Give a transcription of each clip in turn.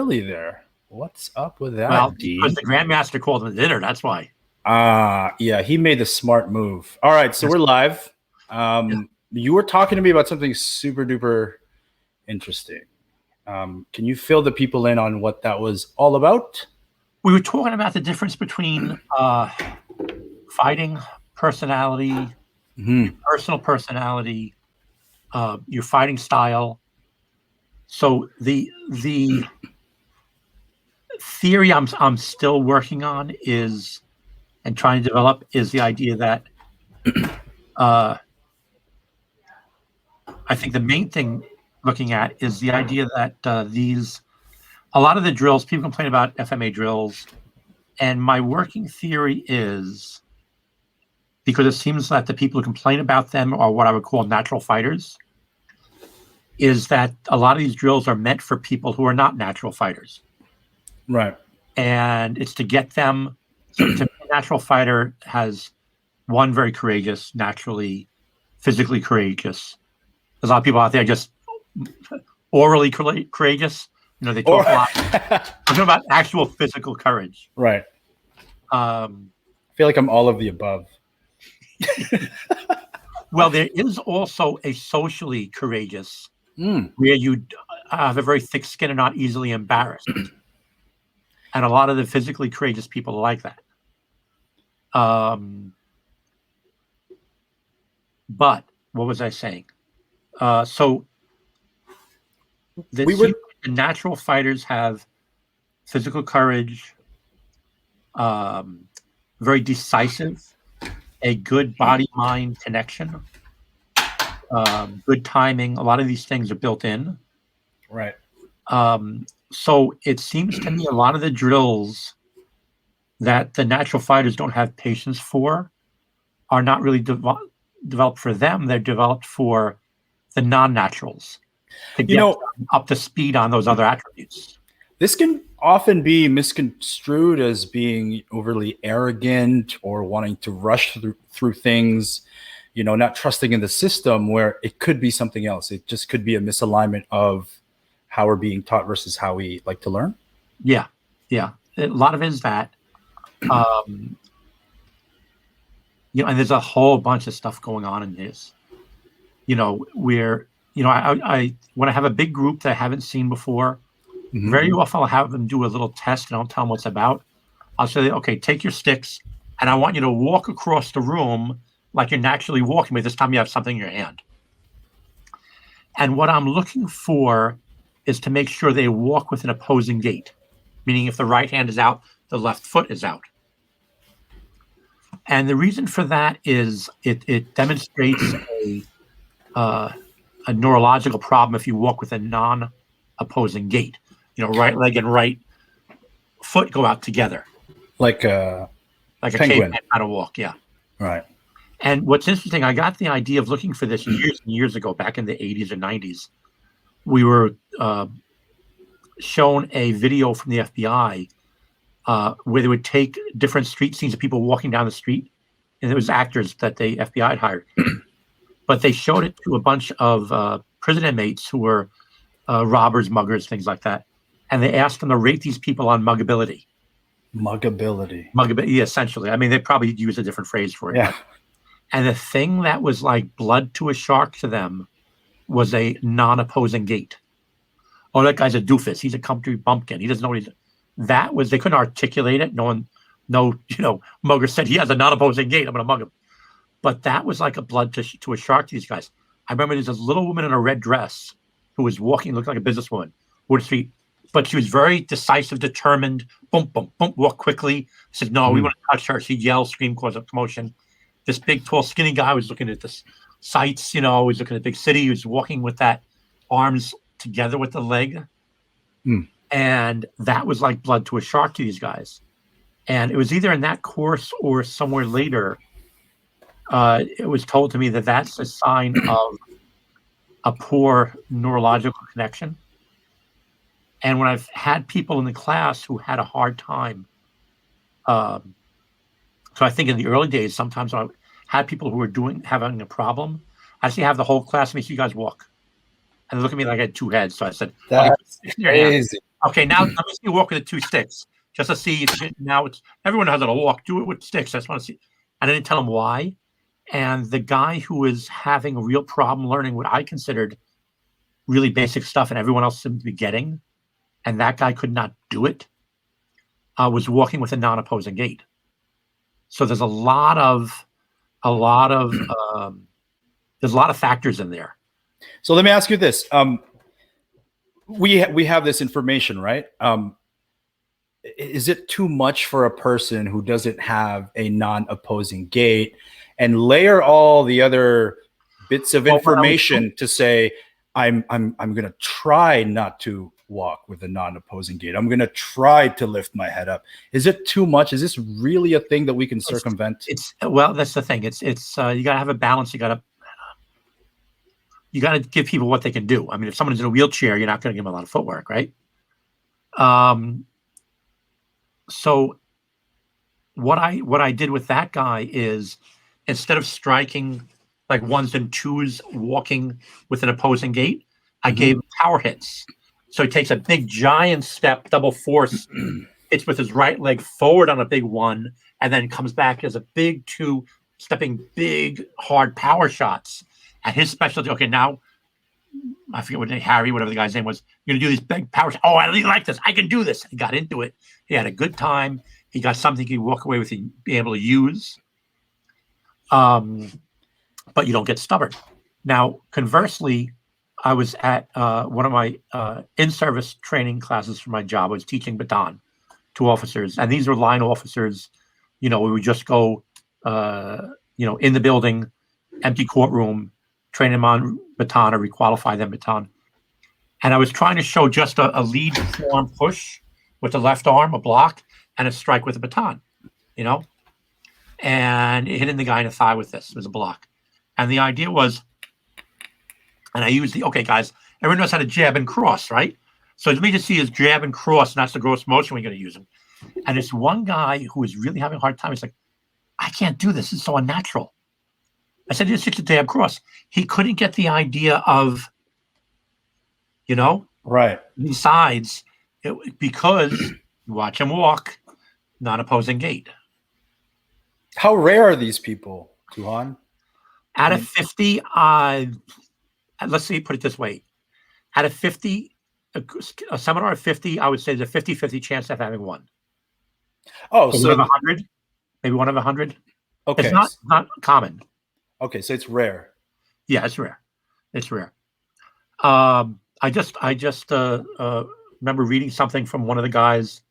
early there. What's up with that? Well, because the Grandmaster called him to dinner. That's why. Yeah, he made the smart move. All right, so we're live. You were talking to me about something super duper interesting. Can you fill the people in on what that was all about? We were talking about the difference between fighting personality, personal personality, your fighting style. So the theory I'm still working on is, and trying to develop, is the idea that I think the main thing looking at is the idea that a lot of the drills, people complain about FMA drills, and my working theory is, because it seems that the people who complain about them are what I would call natural fighters, is that a lot of these drills are meant for people who are not natural fighters. Right. And it's to get them, so to be a natural fighter has one, very courageous, naturally, physically courageous. There's a lot of people out there just orally courageous. You know, they talk a lot. I'm talking about actual physical courage. Right. I feel like I'm all of the above. Well, there is also a socially courageous, where you have a very thick skin and not easily embarrassed. And a lot of the physically courageous people are like that. But what was I saying? So the natural fighters have physical courage, very decisive, a good body-mind connection, good timing. A lot of these things are built in. Right. So it seems to me a lot of the drills that the natural fighters don't have patience for are not really developed for them. They're developed for the non-naturals to get them up to speed on those other attributes. This can often be misconstrued as being overly arrogant or wanting to rush through things, you know, not trusting in the system, where it could be something else. It just could be a misalignment of how we're being taught versus how we like to learn. Yeah. A lot of it is that. And there's a whole bunch of stuff going on in this. Where I when I have a big group that I haven't seen before, very often I'll have them do a little test, and I'll tell them what's about. I'll say, okay, take your sticks, and I want you to walk across the room like you're naturally walking, but this time you have something in your hand. And what I'm looking for is to make sure they walk with an opposing gait, meaning if the right hand is out, the left foot is out. And the reason for that is it demonstrates a neurological problem if you walk with a non-opposing gait. Right leg and right foot go out together. Like a caveman how to walk, yeah. Right. And what's interesting, I got the idea of looking for this years and years ago, back in the 80s or 90s. We were shown a video from the FBI where they would take different street scenes of people walking down the street, and it was actors that the FBI had hired. But they showed it to a bunch of prison inmates who were robbers, muggers, things like that. And they asked them to rate these people on muggability. Muggability, essentially. I mean, they probably use a different phrase for it. Yeah. And the thing that was like blood to a shark to them was a non-opposing gait. Oh, that guy's a doofus. He's a country bumpkin. He doesn't know what he's. That was, they couldn't articulate it. Mugger said he has a non-opposing gait. I'm going to mug him. But that was like a blood to a shark to these guys. I remember there's this little woman in a red dress who was walking, looked like a businesswoman, Wood Street, but she was very decisive, determined, boom, boom, boom, walk quickly. Said, no, we want to touch her. She yelled, screamed, caused a commotion. This big, tall, skinny guy was looking at the sights, he was looking at the big city. He was walking with that arms together with the leg. And that was like blood to a shark to these guys. And it was either in that course or somewhere later, it was told to me that that's a sign of a poor neurological connection. And when I've had people in the class who had a hard time, so I think in the early days, sometimes I had people who were having a problem. I actually have the whole class make you guys walk. And they look at me like I had two heads. So I said, that's crazy. Okay, now let me see you walk with the 2 sticks, just to see. Now it's everyone knows how to walk. Do it with sticks. I just want to see. I didn't tell him why. And the guy who was having a real problem learning what I considered really basic stuff, and everyone else seemed to be getting, and that guy could not do it, was walking with a non-opposing gait. So there's a lot of factors in there. So let me ask you this: we have this information, right? Is it too much for a person who doesn't have a non-opposing gait, and layer all the other bits of information to say, I'm going to try not to walk with a non-opposing gait. I'm going to try to lift my head up. Is it too much? Is this really a thing that we can circumvent? Well, that's the thing. It's you got to have a balance. You got to give people what they can do. I mean, if someone's in a wheelchair, you're not going to give them a lot of footwork, right? So what I did with that guy is, instead of striking like 1s and 2s walking with an opposing gait, I gave him power hits. So he takes a big giant step, double force, hits with his right leg forward on a big 1, and then comes back as a big 2, stepping big, hard power shots. And his specialty, okay, now I forget what name, Harry, whatever the guy's name was, you're going to do these big power shots. Oh, I really like this. I can do this. He got into it. He had a good time. He got something he could walk away with and be able to use. But you don't get stubborn. Now, conversely, I was at one of my in-service training classes for my job. I was teaching baton to officers, and these were line officers. We would just go, in the building, empty courtroom, train them on baton or requalify them baton. And I was trying to show just a lead form push with the left arm, a block, and a strike with a baton, and hitting the guy in the thigh with this was a block. And the idea was, and I used okay, guys, everyone knows how to jab and cross, right? So let me just see his jab and cross, and that's the gross motion we're going to use him. And this one guy who was really having a hard time, he's like, I can't do this. It's so unnatural. I said, just a jab cross. He couldn't get the idea of, right, these sides, because you watch him walk, non-opposing gait. How rare are these people, Tuhon? Out of 50, let's see, put it this way. Out of 50, a seminar of 50, I would say there's a 50-50 chance of having one. Oh, maybe so 100, maybe one of 100. Okay, it's not common. Okay, so it's rare. Yeah, it's rare. It's rare. I just remember reading something from one of the guys.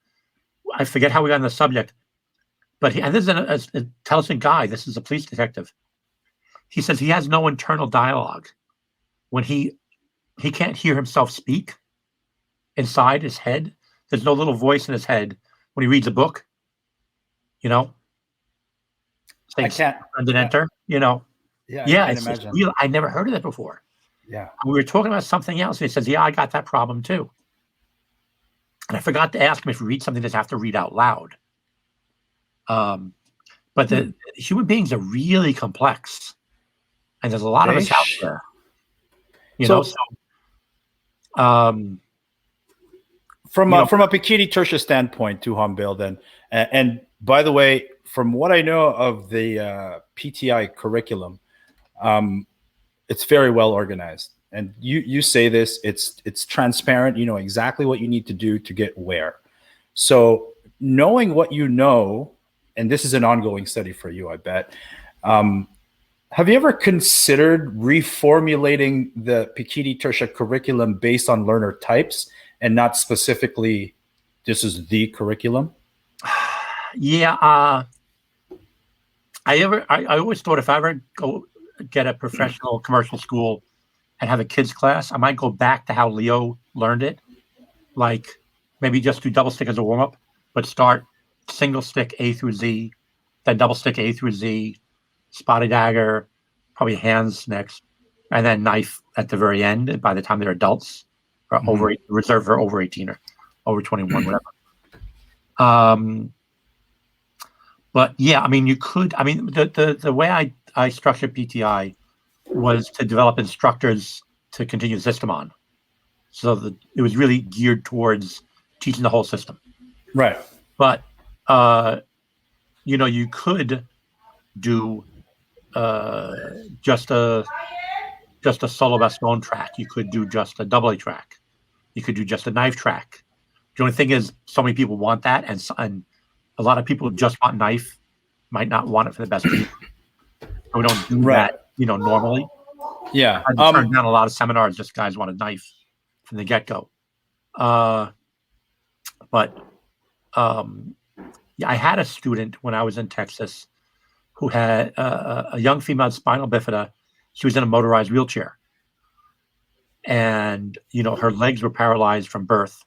I forget how we got on the subject, but and this is an intelligent guy. This is a police detective. He says he has no internal dialogue when he can't hear himself speak inside his head. There's no little voice in his head when he reads a book. I can't. And then enter. Yeah, I can't it's imagine. real. I never heard of that before. Yeah, we were talking about something else, and he says, "Yeah, I got that problem too." And I forgot to ask him if he reads something, does have to read out loud. But the human beings are really complex, and there's a lot of us out there. From a Pekiti Tirsia standpoint, Tuhon Bill, then, and by the way, from what I know of the PTI curriculum, it's very well organized. And you say this, it's transparent. You know exactly what you need to do to get where. So knowing what you know, and this is an ongoing study for you, I bet. Have you ever considered reformulating the Pekiti Tirsia curriculum based on learner types and not specifically this is the curriculum? Yeah. I always thought if I ever go get a professional commercial school and have a kids class, I might go back to how Leo learned it. Like maybe just do double stick as a warm up, but start single stick A through Z, then double stick A through Z, spotted dagger, probably hands next, and then knife at the very end by the time they're adults, or over reserved for over 18 or over 21, whatever. But yeah, I mean, you could. I mean, the way I structured PTI was to develop instructors to continue the system on, so that it was really geared towards teaching the whole system. Right. But you could do just a solo baston track. You could do just a double A track. You could do just a knife track. The only thing is, so many people want that, and a lot of people who just want knife might not want it for the best reason. So we don't do that, normally. Yeah. I turned down a lot of seminars just guys want a knife from the get-go. I had a student when I was in Texas who had a young female with spinal bifida. She was in a motorized wheelchair, and her legs were paralyzed from birth.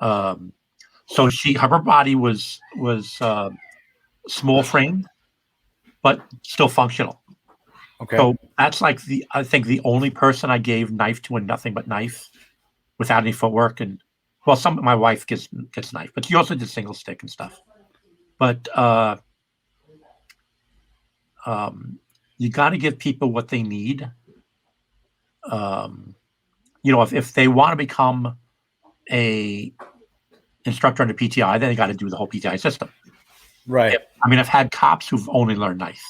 So her body was small framed, but still functional. Okay. So that's like I think the only person I gave knife to and nothing but knife, without any footwork. And my wife gets knife, but she also did single stick and stuff. But you got to give people what they need. If they want to become a instructor under PTI, then they got to do the whole PTI system. Right. I mean, I've had cops who've only learned knife.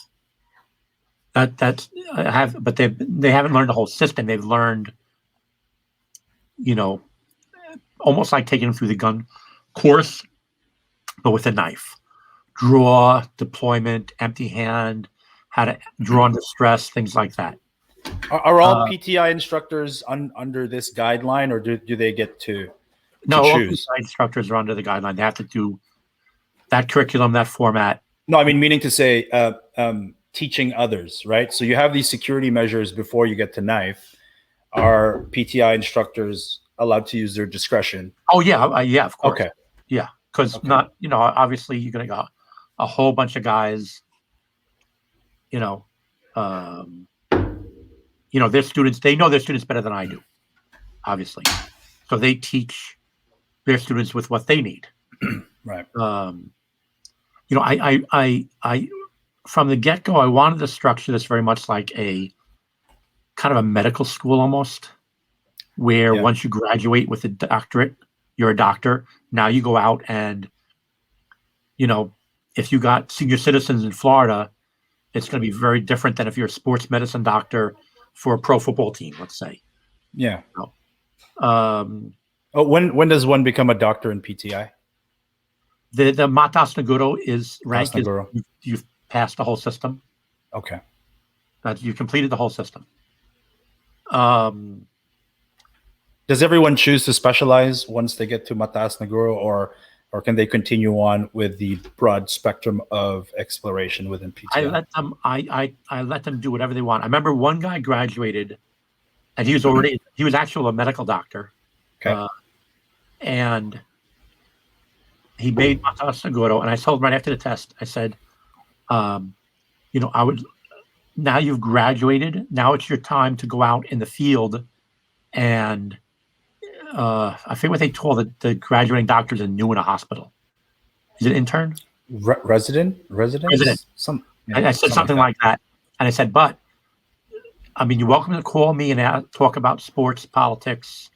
But they haven't learned the whole system. They've learned, almost like taking them through the gun course, but with a knife. Draw, deployment, empty hand, how to draw under stress, things like that. Are all PTI instructors under this guideline, or do they get to No, all choose? PTI instructors are under the guideline. They have to do that curriculum, that format. No, I mean, meaning to say teaching others, right? So you have these security measures before you get to knife. Are PTI instructors allowed to use their discretion? Oh, yeah. Yeah, of course. Okay. Yeah, because obviously you're going to got a whole bunch of guys, their students, they know their students better than I do, obviously. So they teach their students with what they need. Right. I from the get-go, I wanted to structure this very much like a kind of a medical school almost, where once you graduate with a doctorate, you're a doctor. Now you go out and, if you got senior citizens in Florida, it's going to be very different than if you're a sports medicine doctor for a pro football team, let's say. Yeah. When does one become a doctor in PTI? The Matas Neguro is ranked as you've passed the whole system. Okay. That you completed the whole system. Does everyone choose to specialize once they get to Matas Neguro, or can they continue on with the broad spectrum of exploration within PTI? I let them do whatever they want. I remember one guy graduated, and he was actually a medical doctor. Okay. And he made Matas Neguro, and I told him right after the test, I said, now you've graduated. Now it's your time to go out in the field, and I forget what they told the graduating doctors in a hospital. Is it intern? Resident. I said something like that, and I said, but you're welcome to call me and talk about sports, politics,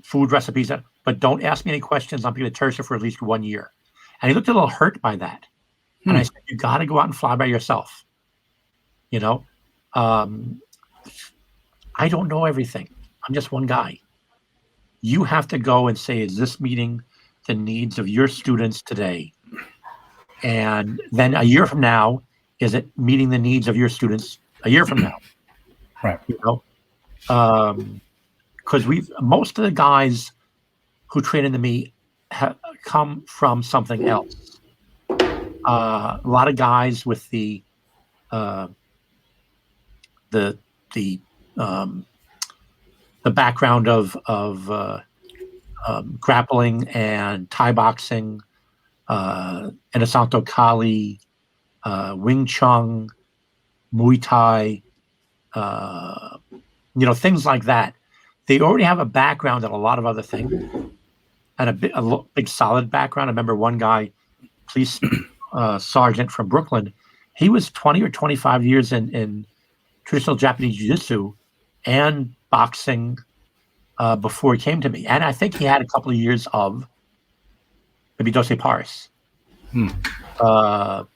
food recipes, but don't ask me any questions. I'm going to Tirsia for at least 1 year. And he looked a little hurt by that. And I said, you got to go out and fly by yourself. I don't know everything. I'm just one guy. You have to go and say, is this meeting the needs of your students today? And then a year from now, is it meeting the needs of your students a year from now? Right. Because most of the guys who train into me have come from something else. A lot of guys with the background of grappling and Thai boxing, Inosanto Kali, Wing Chun, Muay Thai, things like that. They already have a background in a lot of other things, and a big solid background. I remember one guy, police sergeant from Brooklyn. He was 20 or 25 years in traditional Japanese jiu-jitsu and boxing before he came to me, and I think he had a couple of years of maybe Dose Paris, or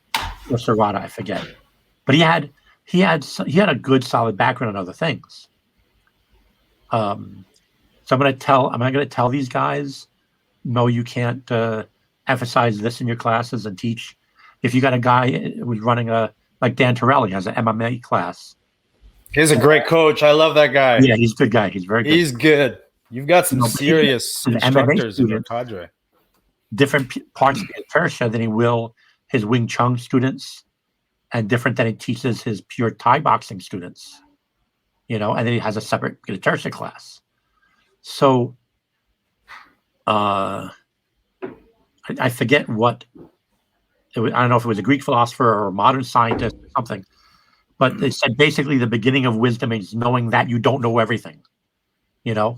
Serrata, I forget. But he had a good solid background in other things. So I'm going to tell these guys, no, you can't emphasize this in your classes and teach. If you got a guy who's running like Dan Torelli has an MMA class. He's a great coach. I love that guy. Yeah, he's a good guy. He's very good. He's good. You've got some serious instructors in your cadre. Different parts of Tirsia than he will his Wing Chun students, and different than he teaches his pure Thai boxing students. And then he has a separate Tirsia class. So, I forget what it was. I don't know if it was a Greek philosopher or a modern scientist or something, but they said basically the beginning of wisdom is knowing that you don't know everything, and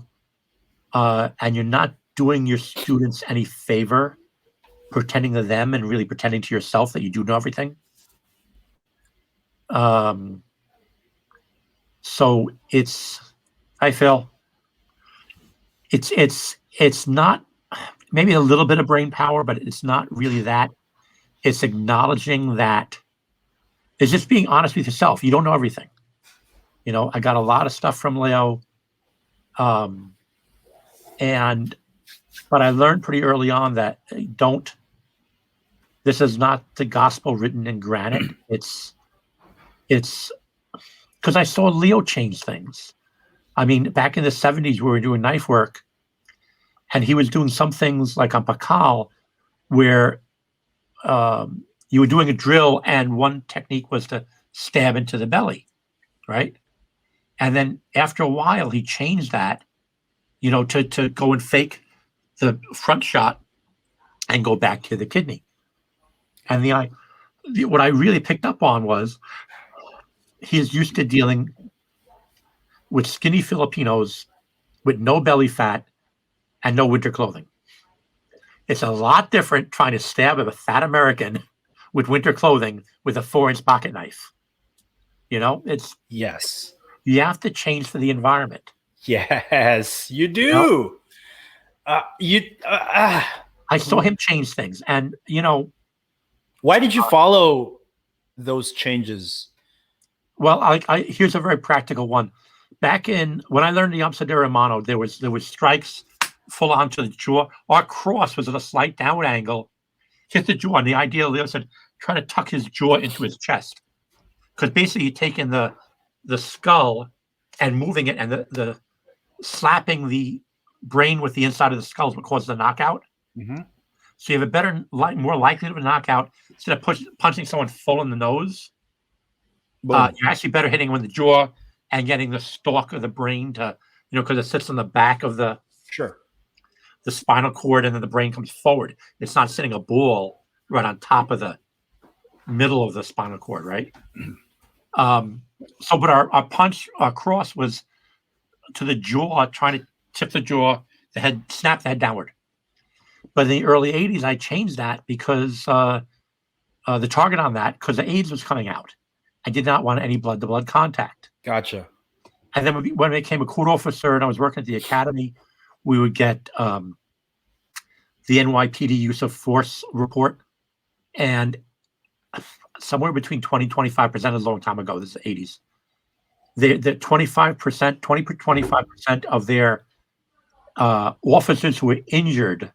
you're not doing your students any favor pretending to them and really pretending to yourself that you do know everything. So I feel it's not, maybe a little bit of brain power, but it's not really that. It's acknowledging that it's just being honest with yourself. You don't know everything. I got a lot of stuff from Leo. But I learned pretty early on that this is not the gospel written in granite. It's because I saw Leo change things. I mean, back in the 70s, we were doing knife work, and he was doing some things like on Pakal, where you were doing a drill, and one technique was to stab into the belly, right? And then after a while, he changed that, to go and fake the front shot and go back to the kidney. And what I really picked up on was he's used to dealing with skinny Filipinos with no belly fat and no winter clothing. It's a lot different trying to stab a fat American with winter clothing with a 4-inch pocket knife. Yes. You have to change for the environment. Yes, you do. I saw him change things, and why did you follow those changes? Well, here's a very practical one. Back when I learned the Amsadera Mano, there was strikes full onto the jaw. Our cross was at a slight downward angle, hit the jaw, and the idea, Leo said, try to tuck his jaw into his chest, because basically you're taking the skull and moving it, and the slapping the brain with the inside of the skull is what causes the knockout. Mm-hmm. So you have a better, more likelihood of a knockout instead of punching someone full in the nose. You're actually better hitting him in the jaw and getting the stalk of the brain to, because it sits on the back of the spinal cord, and then the brain comes forward. It's not sitting a ball right on top of the middle of the spinal cord, right? But our cross was to the jaw, trying to tip the jaw, snap the head downward. But in the early 80s, I changed that because the target on that, because the AIDS was coming out. I did not want any blood-to-blood contact. Gotcha. And then when I became a court officer and I was working at the academy, we would get the NYPD use of force report. And somewhere between 20-25%, a long time ago, this is the 80s, the 25% of their officers who were injured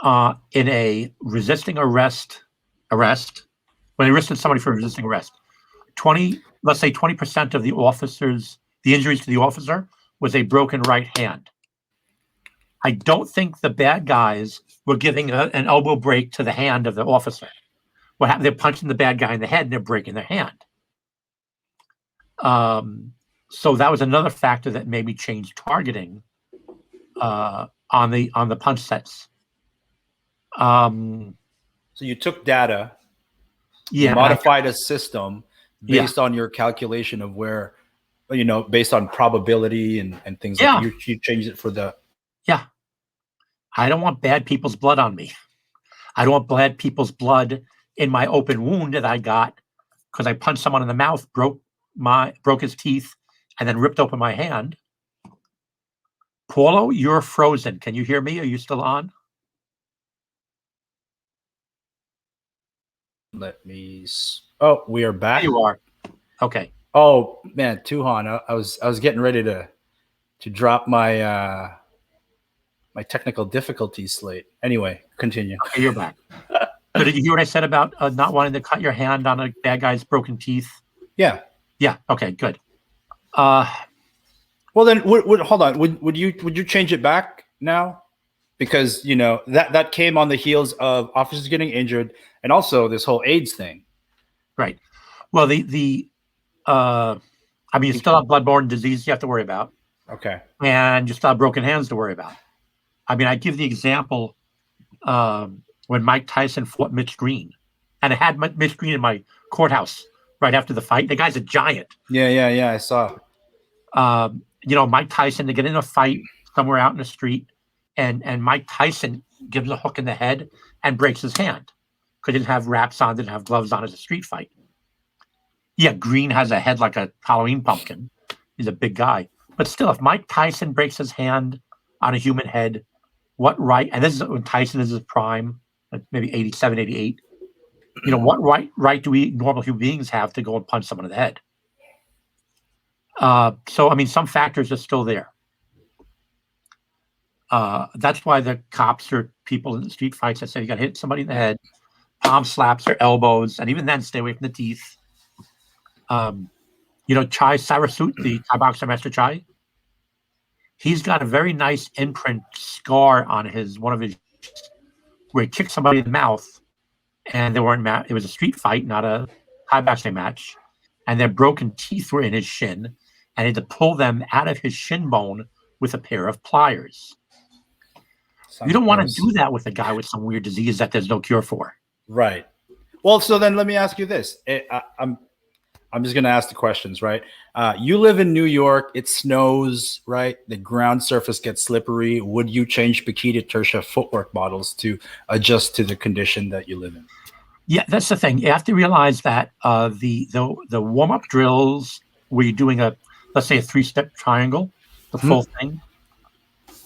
in a resisting arrest, when they arrested somebody for resisting arrest, let's say 20% of the injuries to the officer was a broken right hand. I don't think the bad guys were giving an elbow break to the hand of the officer. What happened? They're punching the bad guy in the head and they're breaking their hand. So that was another factor that made me change targeting on the punch sets. So you took data, you modified a system based on your calculation of where, based on probability and things like that. You changed it for the. Yeah. I don't want bad people's blood on me. I don't want bad people's blood in my open wound that I got because I punched someone in the mouth, broke his teeth, and then ripped open my hand. Paulo, you're frozen. Can you hear me? Are you still on? Let me. Oh, we are back. There you are. Okay. Oh man, Tuhon, I was getting ready to drop my my technical difficulties slate. Anyway, continue. Okay, you're back. So did you hear what I said about not wanting to cut your hand on a bad guy's broken teeth? Yeah. Yeah. Okay. Good. Well, then, hold on. Would you change it back now? Because that came on the heels of officers getting injured, and also this whole AIDS thing. Right. Well, I mean, you still have bloodborne disease you have to worry about. Okay. And you still have broken hands to worry about. I mean, I give the example when Mike Tyson fought Mitch Green, and I had Mitch Green in my courthouse right after the fight. The guy's a giant. Yeah. I saw. Mike Tyson, to get in a fight somewhere out in the street, and Mike Tyson gives a hook in the head and breaks his hand because he didn't have wraps on, didn't have gloves on as a street fight. Yeah, Green has a head like a Halloween pumpkin. He's a big guy. But still, if Mike Tyson breaks his hand on a human head, what right, and this is when Tyson is his prime, maybe 87, 88, what right do we normal human beings have to go and punch someone in the head? So, I mean, some factors are still there. That's why the cops or people in the street fights that say you got to hit somebody in the head, palm slaps or elbows, and even then stay away from the teeth. Chai Sarasut, the Thai boxer Master Chai, he's got a very nice imprint scar on one of his where he kicked somebody in the mouth, and it was a street fight, not a Thai boxing match, and their broken teeth were in his shin, and he had to pull them out of his shin bone with a pair of pliers. You don't want to do that with a guy with some weird disease that there's no cure for. Right. Well, so then let me ask you this. I'm just going to ask the questions, right? You live in New York. It snows, right? The ground surface gets slippery. Would you change Pekiti, Tirsia footwork models to adjust to the condition that you live in? Yeah, that's the thing. You have to realize that the warm-up drills where you're doing let's say a 3-step triangle, the full thing,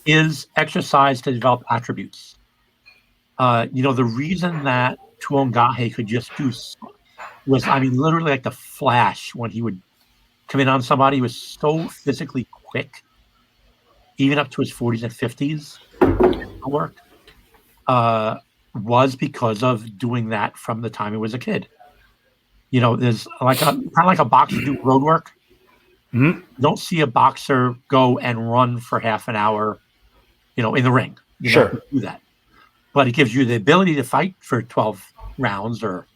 is exercise to develop attributes. The reason that Tuhon Gahe could just do was, I mean, literally like the flash when he would come in on somebody. He was so physically quick, even up to his 40s and 50s work, was because of doing that from the time he was a kid. There's kind of like a boxer do road work. Mm-hmm. You don't see a boxer go and run for half an hour, in the ring. Sure. Do that. But it gives you the ability to fight for 12 rounds or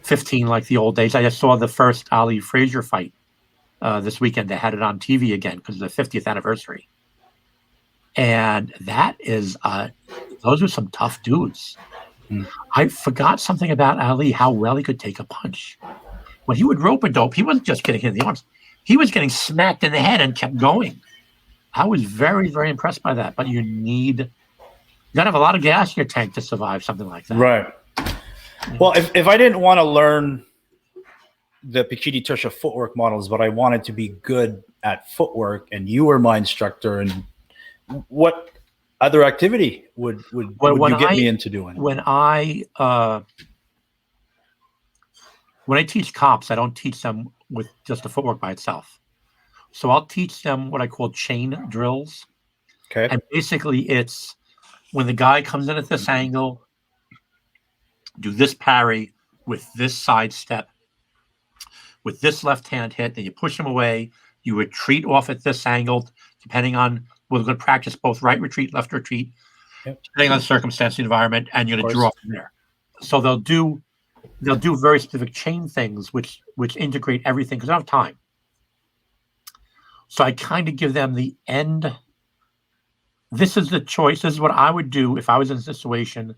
15 like the old days. I just saw the first Ali Frazier fight this weekend. They had it on TV again because of the 50th anniversary. And that is, those are some tough dudes. I forgot something about Ali, how well he could take a punch. When he would rope a dope, he wasn't just getting hit in the arms. He was getting smacked in the head and kept going. I was very, very impressed by that. But you got to have a lot of gas in your tank to survive something like that. Right. Well, if I didn't want to learn the Pekiti Tirsia footwork models, but I wanted to be good at footwork, and you were my instructor, and what other activity would you get me into doing? When I teach cops, I don't teach them with just the footwork by itself. So I'll teach them what I call chain drills. Okay. And basically it's when the guy comes in at this angle, do this parry with this side step, with this left hand hit, then you push him away, you retreat off at this angle, depending on, we're going to practice both right retreat, left retreat, depending on the circumstance, the environment, and you're going to draw from there. So they'll do very specific chain things which integrate everything because I don't have time. So I kind of give them the end. This is the choice. This is what I would do if I was in a situation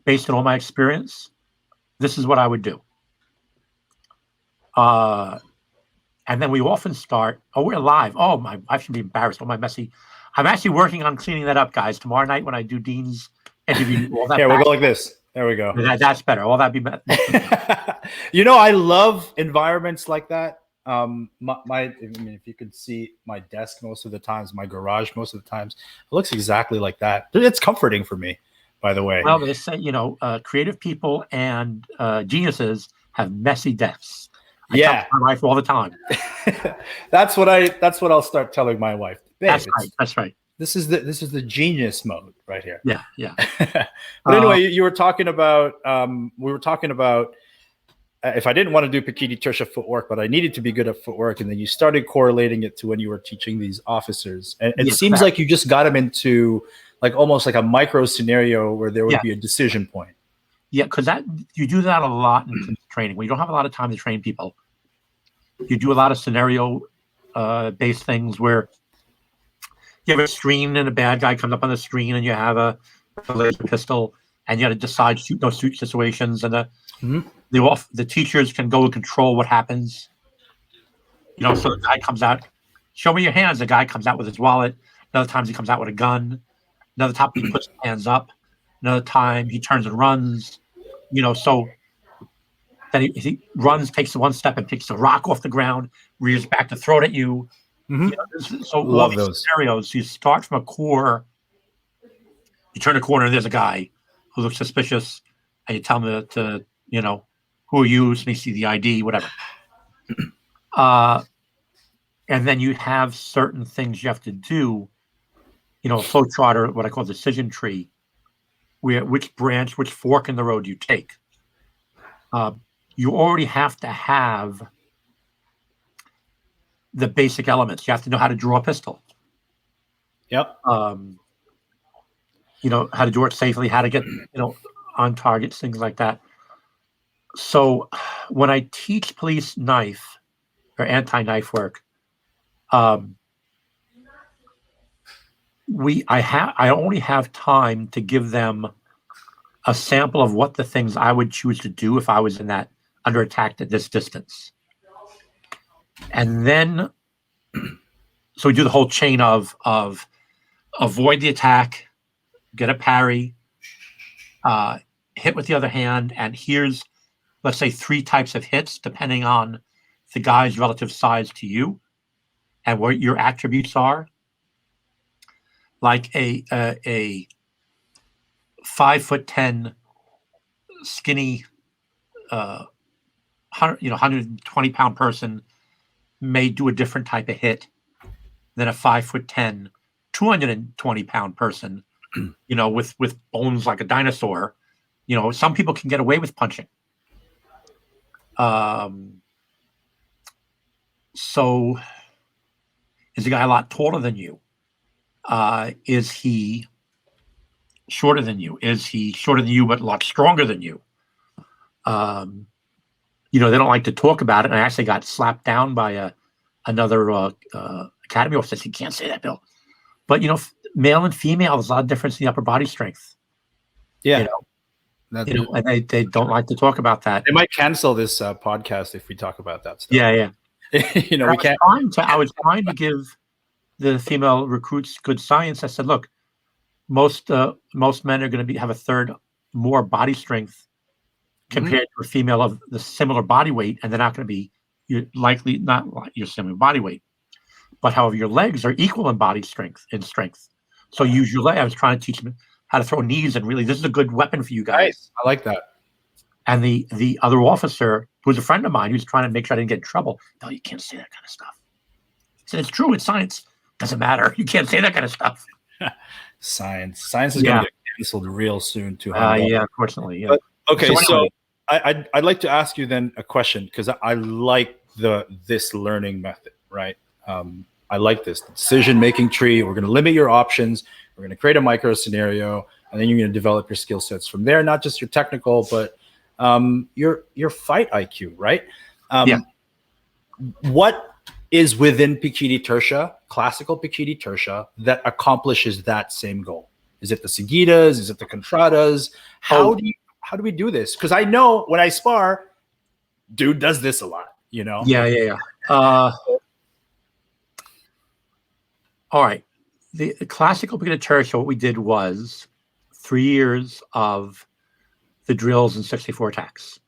based on all my experience. This is what I would do. And then we often start, we're live. Oh, I should be embarrassed. Oh, my messy. I'm actually working on cleaning that up, guys. Tomorrow night when I do Dean's interview. All that we'll go like this. There we go. That's better. All that be better. I love environments like that I mean, if you could see my desk most of the times, my garage most of the times, it looks exactly like that. It's comforting for me, by the way. Well, they say, creative people and geniuses have messy desks. I tell Yeah. my wife all the time. That's what I'll start telling my wife. Babe, That's right. That's right. This is the genius mode right here. Yeah, yeah. But anyway, you were talking about we were talking about if I didn't want to do Pekiti Tirsia footwork, but I needed to be good at footwork, and then you started correlating it to when you were teaching these officers, and it seems like you just got them into like almost like a micro scenario where there would be a decision point. Yeah, because you do that a lot in training. When you don't have a lot of time to train people, you do a lot of scenario based things where you have a screen and a bad guy comes up on the screen, and you have a laser pistol, and you got to decide shoot no shoot situations, and the teachers can go and control what happens. So the guy comes out, show me your hands. The guy comes out with his wallet. Another times he comes out with a gun. Another time he puts his hands up. Another time he turns and runs. So then he runs, takes one step, and picks a rock off the ground, rears back to throw it at you. So love those scenarios. You start from a core. You turn a corner, and there's a guy who looks suspicious, and you tell him to who are you? Let me see the ID, whatever. And then you have certain things you have to do. A flow chart, or what I call decision tree, where which fork in the road you take. You already have to have the basic elements. You have to know how to draw a pistol. Yep. How to do it safely, how to get, on targets, things like that. So when I teach police knife or anti-knife work, I only have time to give them a sample of what the things I would choose to do if I was under attack at this distance. And then, so we do the whole chain of avoid the attack, get a parry, hit with the other hand, and here's, let's say, 3 types of hits, depending on the guy's relative size to you and what your attributes are. Like a 5'10" skinny 120-pound person may do a different type of hit than a 5'10", 220-pound person, with bones like a dinosaur. Some people can get away with punching. So is the guy a lot taller than you? Is he shorter than you? Is he shorter than you but a lot stronger than you? They don't like to talk about it. And I actually got slapped down by another academy officer. You can't say that, Bill. But male and female, there's a lot of difference in the upper body strength. Yeah. And they don't like to talk about that. They might cancel this podcast if we talk about that stuff. Yeah. We can't. I was trying to give the female recruits good science. I said, look, most men are going to have a third more body strength compared to a female of the similar body weight, and they're not going to be likely not your similar body weight. But however, your legs are equal in body strength. So use your leg. I was trying to teach them how to throw knees, and really, this is a good weapon for you guys. Nice. I like that. And the other officer, who was a friend of mine, who was trying to make sure I didn't get in trouble. No, you can't say that kind of stuff. I said, it's true. It's science. Doesn't matter. You can't say that kind of stuff. Science is going to get canceled real soon too. Yeah, unfortunately. Yeah. But, okay, so anyway, I'd like to ask you then a question, because I like this learning method, right? I like this decision-making tree. We're going to limit your options. We're going to create a micro scenario, and then you're going to develop your skill sets from there. Not just your technical, but your fight IQ, right? What is within Pekiti Tirsia, classical Pekiti Tirsia, that accomplishes that same goal? Is it the Seguidas? Is it the Contradas? How do we do this? Because I know when I spar, dude does this a lot, Yeah. All right. The classical Pekiti Tirsia, what we did was 3 years of the drills and 64 attacks.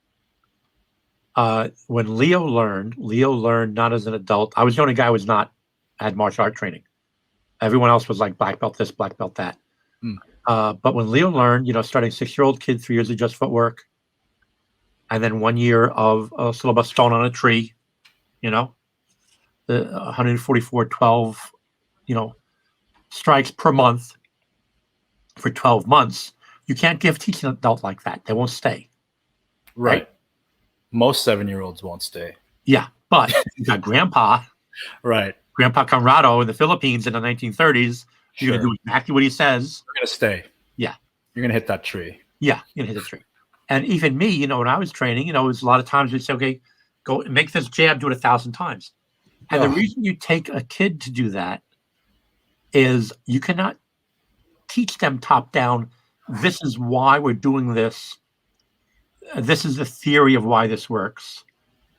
When Leo learned not as an adult. I was the only guy who had martial art training. Everyone else was like black belt this, black belt that. Mm. But when Leo learned, starting 6-year-old kid, 3 years of just footwork, and then 1 year of a syllabus stone on a tree, the 144, 12, strikes per month for 12 months. You can't teach an adult like that. They won't stay. Right. Most 7-year-olds won't stay. Yeah. But you got Grandpa Conrado in the Philippines in the 1930s. You're going to do exactly what he says. You're going to stay. Yeah. You're going to hit that tree. Yeah. You're going to hit the tree. And even me, when I was training, it was a lot of times we'd say, okay, go make this jab, do it 1,000 times. And the reason you take a kid to do that is you cannot teach them top down. This is why we're doing this. This is the theory of why this works.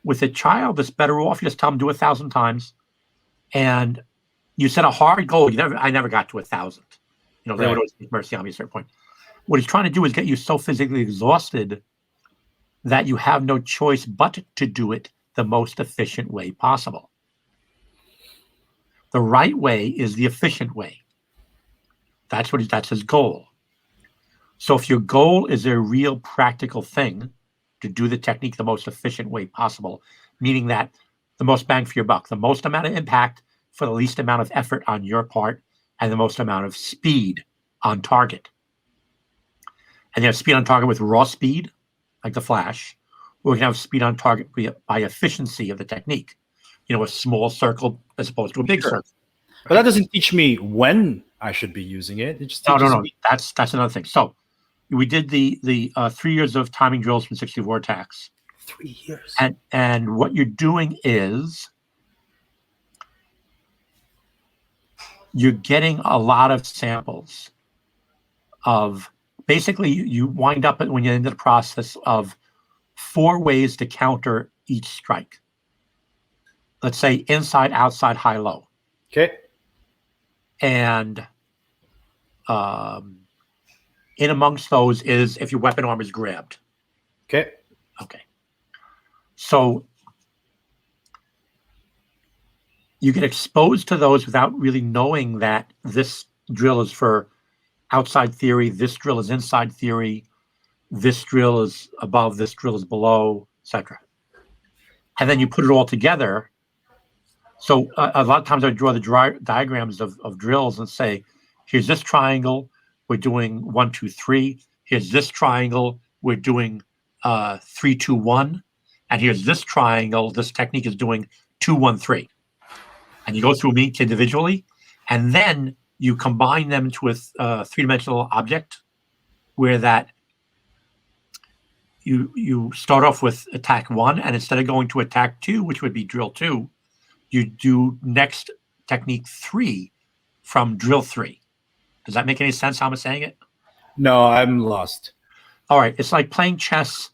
With a child, it's better off you just tell them do 1,000 times, and you set a hard goal. I never got to 1,000. They would always take mercy on me at a certain point. What he's trying to do is get you so physically exhausted that you have no choice but to do it the most efficient way possible. The right way is the efficient way. That's his goal. So if your goal is a real practical thing to do the technique the most efficient way possible, meaning that the most bang for your buck, the most amount of impact for the least amount of effort on your part, and the most amount of speed on target. And you have speed on target with raw speed, like the Flash, or we can have speed on target by efficiency of the technique. A small circle as opposed to a big circle. Right? But that doesn't teach me when I should be using it. It just teaches me. That's another thing. So we did the 3 years of timing drills from 64 attacks. 3 years. And what you're doing is you're getting a lot of samples of basically you wind up when you're into the process of 4 ways to counter each strike. Let's say inside, outside, high, low. Okay. And in amongst those is if your weapon arm is grabbed. Okay. So you get exposed to those without really knowing that this drill is for outside theory, this drill is inside theory, this drill is above, this drill is below, etc. And then you put it all together. So a lot of times I draw the diagrams of drills and say, here's this triangle, we're doing 1, 2, 3. Here's this triangle, we're doing 3, 2, 1. And here's this triangle, this technique is doing 2, 1, 3. And you go through each individually, and then you combine them to a 3-dimensional object where that you start off with attack 1, and instead of going to attack 2, which would be drill 2, you do next technique 3 from drill 3. Does that make any sense how I'm saying it? No, I'm lost. All right. It's like playing chess.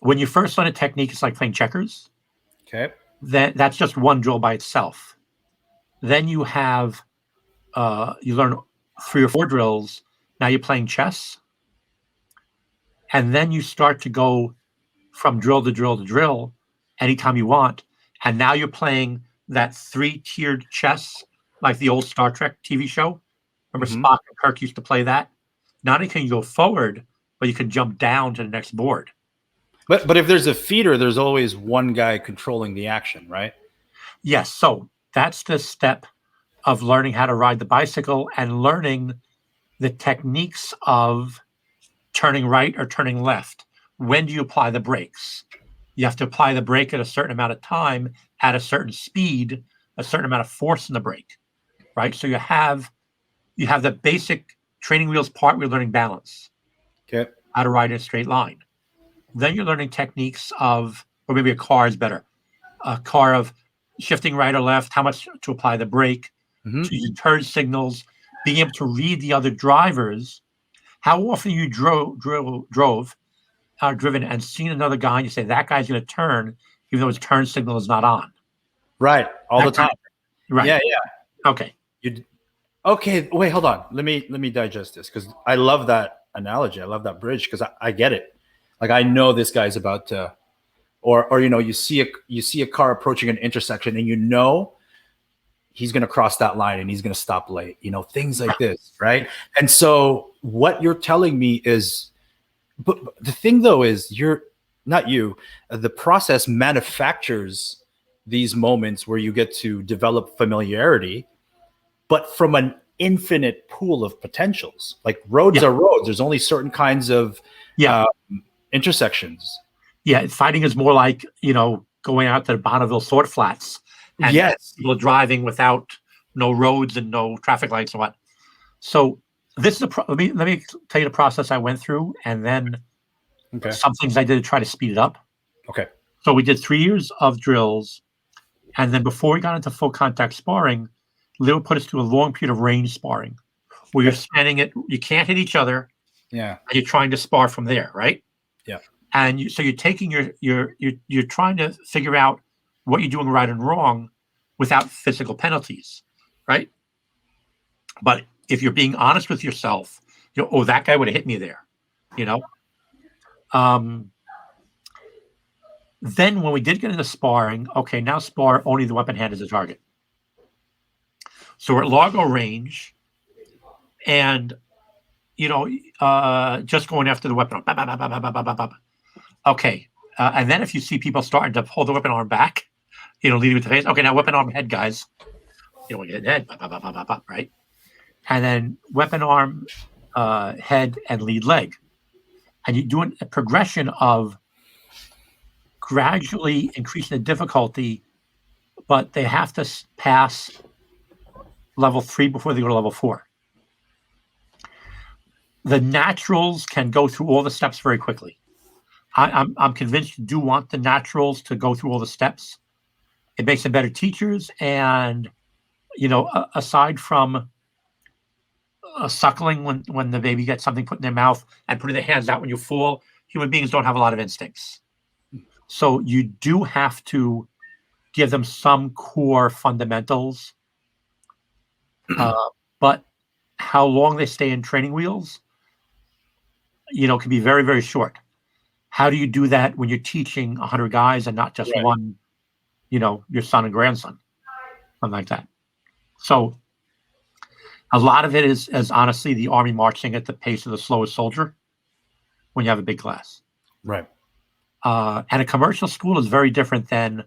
When you first learn a technique, it's like playing checkers. Okay. That's just one drill by itself. Then you have, you learn 3 or 4 drills. Now you're playing chess. And then you start to go from drill to drill to drill anytime you want. And now you're playing that 3-tiered chess, like the old Star Trek TV show. Remember Spock and Kirk used to play that? Not only can you go forward, but you can jump down to the next board. But if there's a feeder, there's always one guy controlling the action, right? Yes. So that's the step of learning how to ride the bicycle and learning the techniques of turning right or turning left. When do you apply the brakes? You have to apply the brake at a certain amount of time, at a certain speed, a certain amount of force in the brake, right? So you have the basic training wheels part where you're learning balance. Okay. How to ride in a straight line. Then you're learning techniques of, or maybe a car is better, a car of shifting right or left, how much to apply the brake, using turn signals, being able to read the other drivers. How often you driven and seen another guy and you say, that guy's going to turn, even though his turn signal is not on. Right. All the time. Right. Yeah. Okay. Okay. Wait, hold on. Let me digest this because I love that analogy. I love that bridge because I get it. Like I know this guy's about to or you see a car approaching an intersection, and he's going to cross that line and he's going to stop late, things like this, right? And so what you're telling me is, but the thing though is, the process manufactures these moments where you get to develop familiarity, but from an infinite pool of potentials. Like roads are roads. There's only certain kinds of intersections. Yeah, fighting is more like, going out to the Bonneville Sword Flats and people driving without no roads and no traffic lights and what. So this is let me tell you the process I went through, and then some things I did to try to speed it up. Okay. So we did 3 years of drills, and then before we got into full contact sparring, Leo put us through a long period of range sparring, where you're standing you can't hit each other. Yeah. And you're trying to spar from there, right? Yeah. And so you're taking you're trying to figure out what you're doing right and wrong without physical penalties, right? But if you're being honest with yourself, that guy would have hit me there, Then when we did get into sparring, okay, now spar only the weapon hand as a target. So we're at Largo range, and just going after the weapon arm. Okay, and then if you see people starting to hold the weapon arm back, leading with the face. Okay, now weapon arm head, guys. We get head, right? And then weapon arm, head, and lead leg, and you're doing a progression of gradually increasing the difficulty, but they have to pass level 3 before they go to level 4. The naturals can go through all the steps very quickly. I'm convinced you do want the naturals to go through all the steps. It makes them better teachers, and aside from suckling when the baby gets something put in their mouth and putting their hands out when you fall, human beings don't have a lot of instincts. So you do have to give them some core fundamentals, but how long they stay in training wheels, can be very, very short. How do you do that when you're teaching 100 guys and not just one, your son and grandson, something like that? So a lot of it is honestly the Army marching at the pace of the slowest soldier when you have a big class. Right. And a commercial school is very different than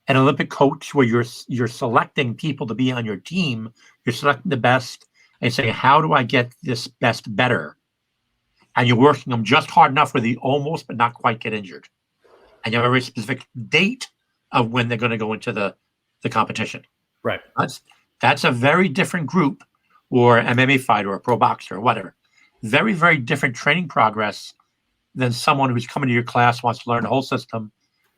an Olympic coach, where you're selecting people to be on your team. You're selecting the best and saying, how do I get this best better? And you're working them just hard enough where they almost but not quite get injured. And you have a very specific date of when they're going to go into the competition. Right. That's a very different group, or MMA fighter or a pro boxer or whatever. Very, very different training progress than someone who's coming to your class, wants to learn the whole system,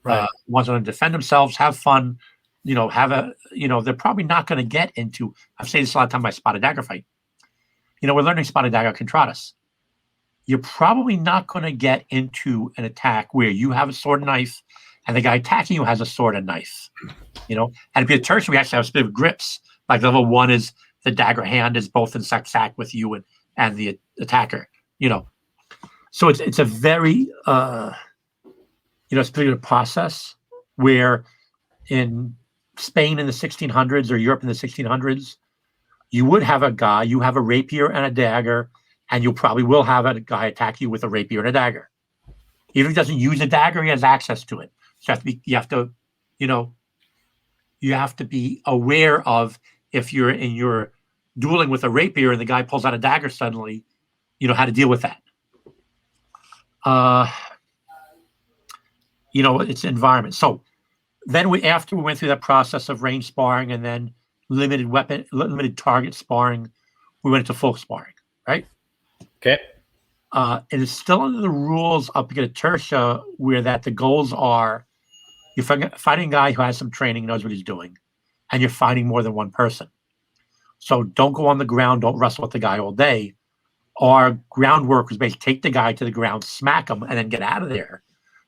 wants to defend themselves, have fun, they're probably not going to get into, I've said this a lot of time, my spotted dagger fight. We're learning spotted dagger contradas. You're probably not going to get into an attack where you have a sword and knife and the guy attacking you has a sword and knife, and if you're Tirsia, we actually have specific grips. Like level 1 is the dagger hand is both in sack with you and the attacker, So it's a very, particular process where in Spain in the 1600s or Europe in the 1600s, you would have a guy, you have a rapier and a dagger, and you probably will have a guy attack you with a rapier and a dagger. Even if he doesn't use a dagger, he has access to it. So you have to be aware of, if you're dueling with a rapier and the guy pulls out a dagger suddenly, how to deal with that. It's environment. So then after we went through that process of range sparring and then limited target sparring, we went into full sparring, right? Okay. It is still under the rules up to Tirsia, where that the goals are, you're fighting a guy who has some training, knows what he's doing, and you're fighting more than one person. So don't go on the ground, don't wrestle with the guy all day. Our groundwork was basically take the guy to the ground, smack him, and then get out of there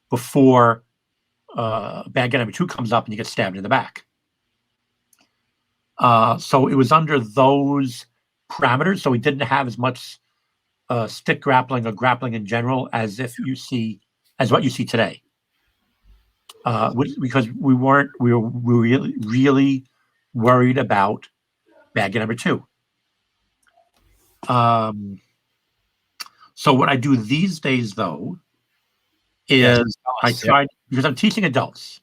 before bad guy number 2 comes up and you get stabbed in the back. So it was under those parameters. So we didn't have as much stick grappling or grappling in general as what you see today. because we were really, really worried about bad guy number 2. So what I do these days, though, is I try, because I'm teaching adults,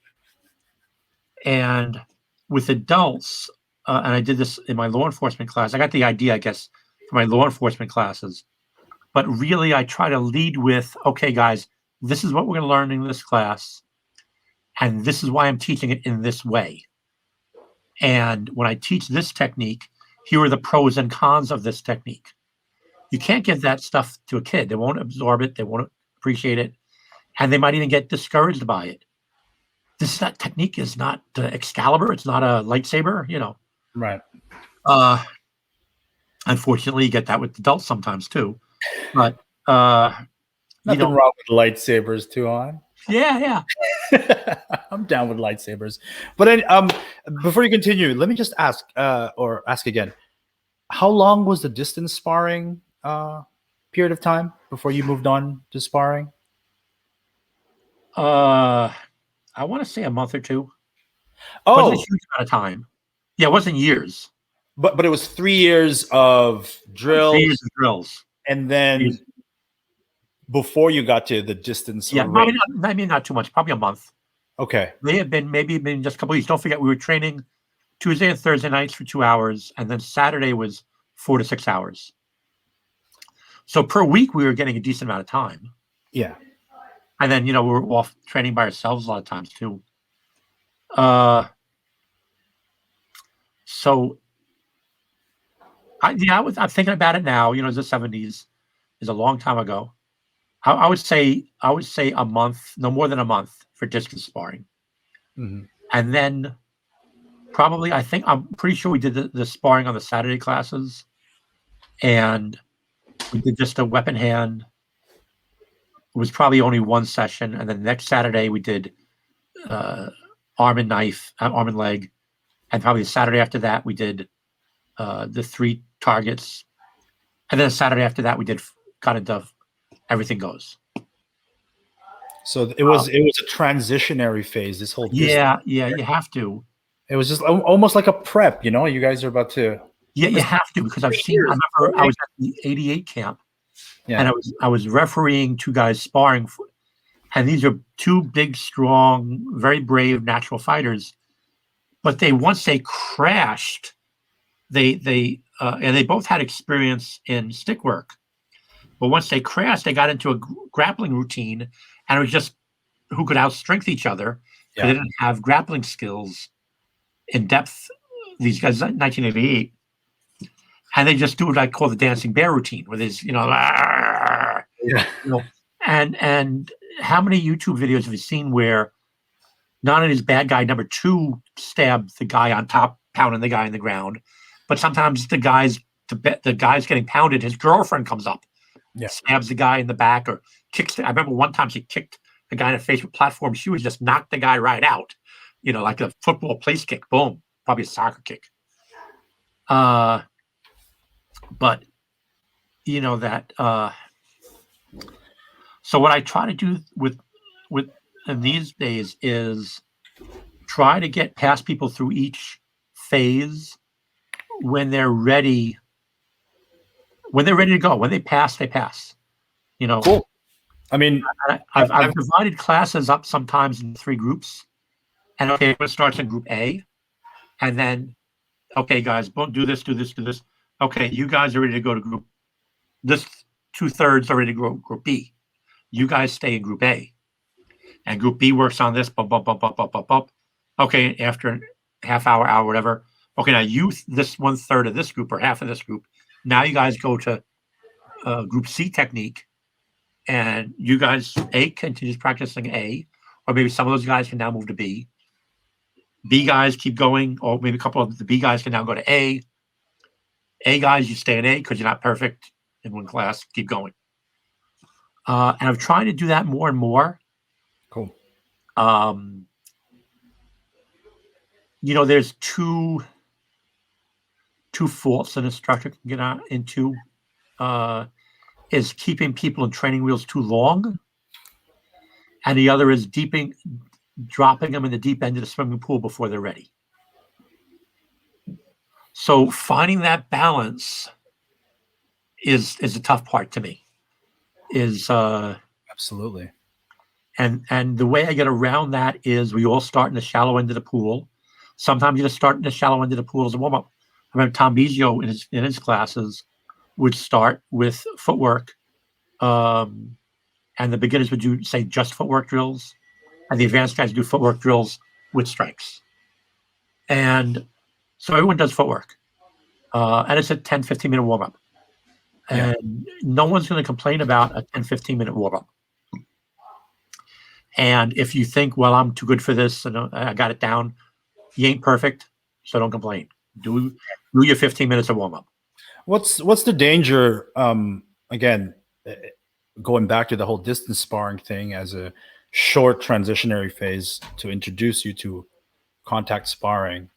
and with adults, and I did this in my law enforcement class. I got the idea, I guess, for my law enforcement classes, but really I try to lead with, okay, guys, this is what we're going to learn in this class, and this is why I'm teaching it in this way. And when I teach this technique, here are the pros and cons of this technique. You can't give that stuff to a kid. They won't absorb it. They won't appreciate it. And they might even get discouraged by it. That technique is not Excalibur. It's not a lightsaber, Right. Unfortunately, you get that with adults sometimes too. But nothing wrong with lightsabers, Tuhon. Yeah. I'm down with lightsabers. But before you continue, let me just ask again. How long was the distance sparring period of time before you moved on to sparring? I want to say a month or 2. Oh, it wasn't a huge amount of time. Yeah, it wasn't years. But it was 3 years of drills. 3 years of drills. And then before you got to the distance. Yeah, maybe not too much, probably a month. Okay. May have been just a couple of weeks. Don't forget, we were training Tuesday and Thursday nights for 2 hours, and then Saturday was 4 to 6 hours. So per week, we were getting a decent amount of time. Yeah. And then, we were off training by ourselves a lot of times too. So I'm thinking about it now, the 70s is a long time ago. I would say a month, no more than a month for distance sparring. Mm-hmm. And then probably, I'm pretty sure we did the sparring on the Saturday classes, and we did just a weapon hand. It was probably only one session, and then next Saturday we did arm and leg, and probably the Saturday after that we did the 3 targets, and then the Saturday after that we got into everything goes. So it was a transitionary phase. This whole yeah, you have to. It was just almost like a prep. You guys are about to. Yeah, you have to, because I remember I was at the 88 camp. Yeah. And I was refereeing 2 guys sparring, and these are 2 big, strong, very brave natural fighters. But once they crashed, and they both had experience in stick work. But once they crashed, they got into a grappling routine, and it was just who could outstrength each other. Yeah. They didn't have grappling skills in depth. These guys, 1988. And they just do what I call the dancing bear routine, where there's, and how many YouTube videos have you seen where not only is bad guy number 2 stabbed the guy on top, pounding the guy in the ground, but sometimes the guy's getting pounded, his girlfriend comes up, stabs the guy in the back, or kicks. I remember one time she kicked the guy in the face with platform. She would just knock the guy right out, like a football place kick. Boom, probably a soccer kick. But so what I try to do with in these days is try to get past people through each phase when they're ready to go. When they pass, they pass. Cool. I mean, I've divided classes up sometimes in 3 groups, and it starts in group A, and then okay, guys, do this. Okay, you guys are ready to go to group. This 2/3 are ready to go group B. You guys stay in group A, and group B works on this. Bump. Okay, after a half hour, whatever. Okay, now this 1/3 of this group or half of this group. Now you guys go to group C technique, and you guys continues practicing A, or maybe some of those guys can now move to B. B guys keep going, or maybe a couple of the B guys can now go to A. A guys, you stay in A because you're not perfect in one class. Keep going. And I'm trying to do that more and more. Cool. There's two faults an instructor can get into. Is keeping people in training wheels too long, and the other is dropping them in the deep end of the swimming pool before they're ready. So finding that balance is the tough part to me. Absolutely. And the way I get around that is we all start in the shallow end of the pool. Sometimes you just start in the shallow end of the pool as a warm up. I remember Tom Bizio in his classes would start with footwork, and the beginners would do, say, just footwork drills, and the advanced guys do footwork drills with strikes. And so everyone does footwork, and it's a 10, 15-minute warm up. And no one's going to complain about a 10, 15-minute warm up. And if you think, well, I'm too good for this and I got it down, you ain't perfect, so don't complain. Do your 15 minutes of warm up. What's the danger? Again, going back to the whole distance sparring thing as a short transitionary phase to introduce you to contact sparring.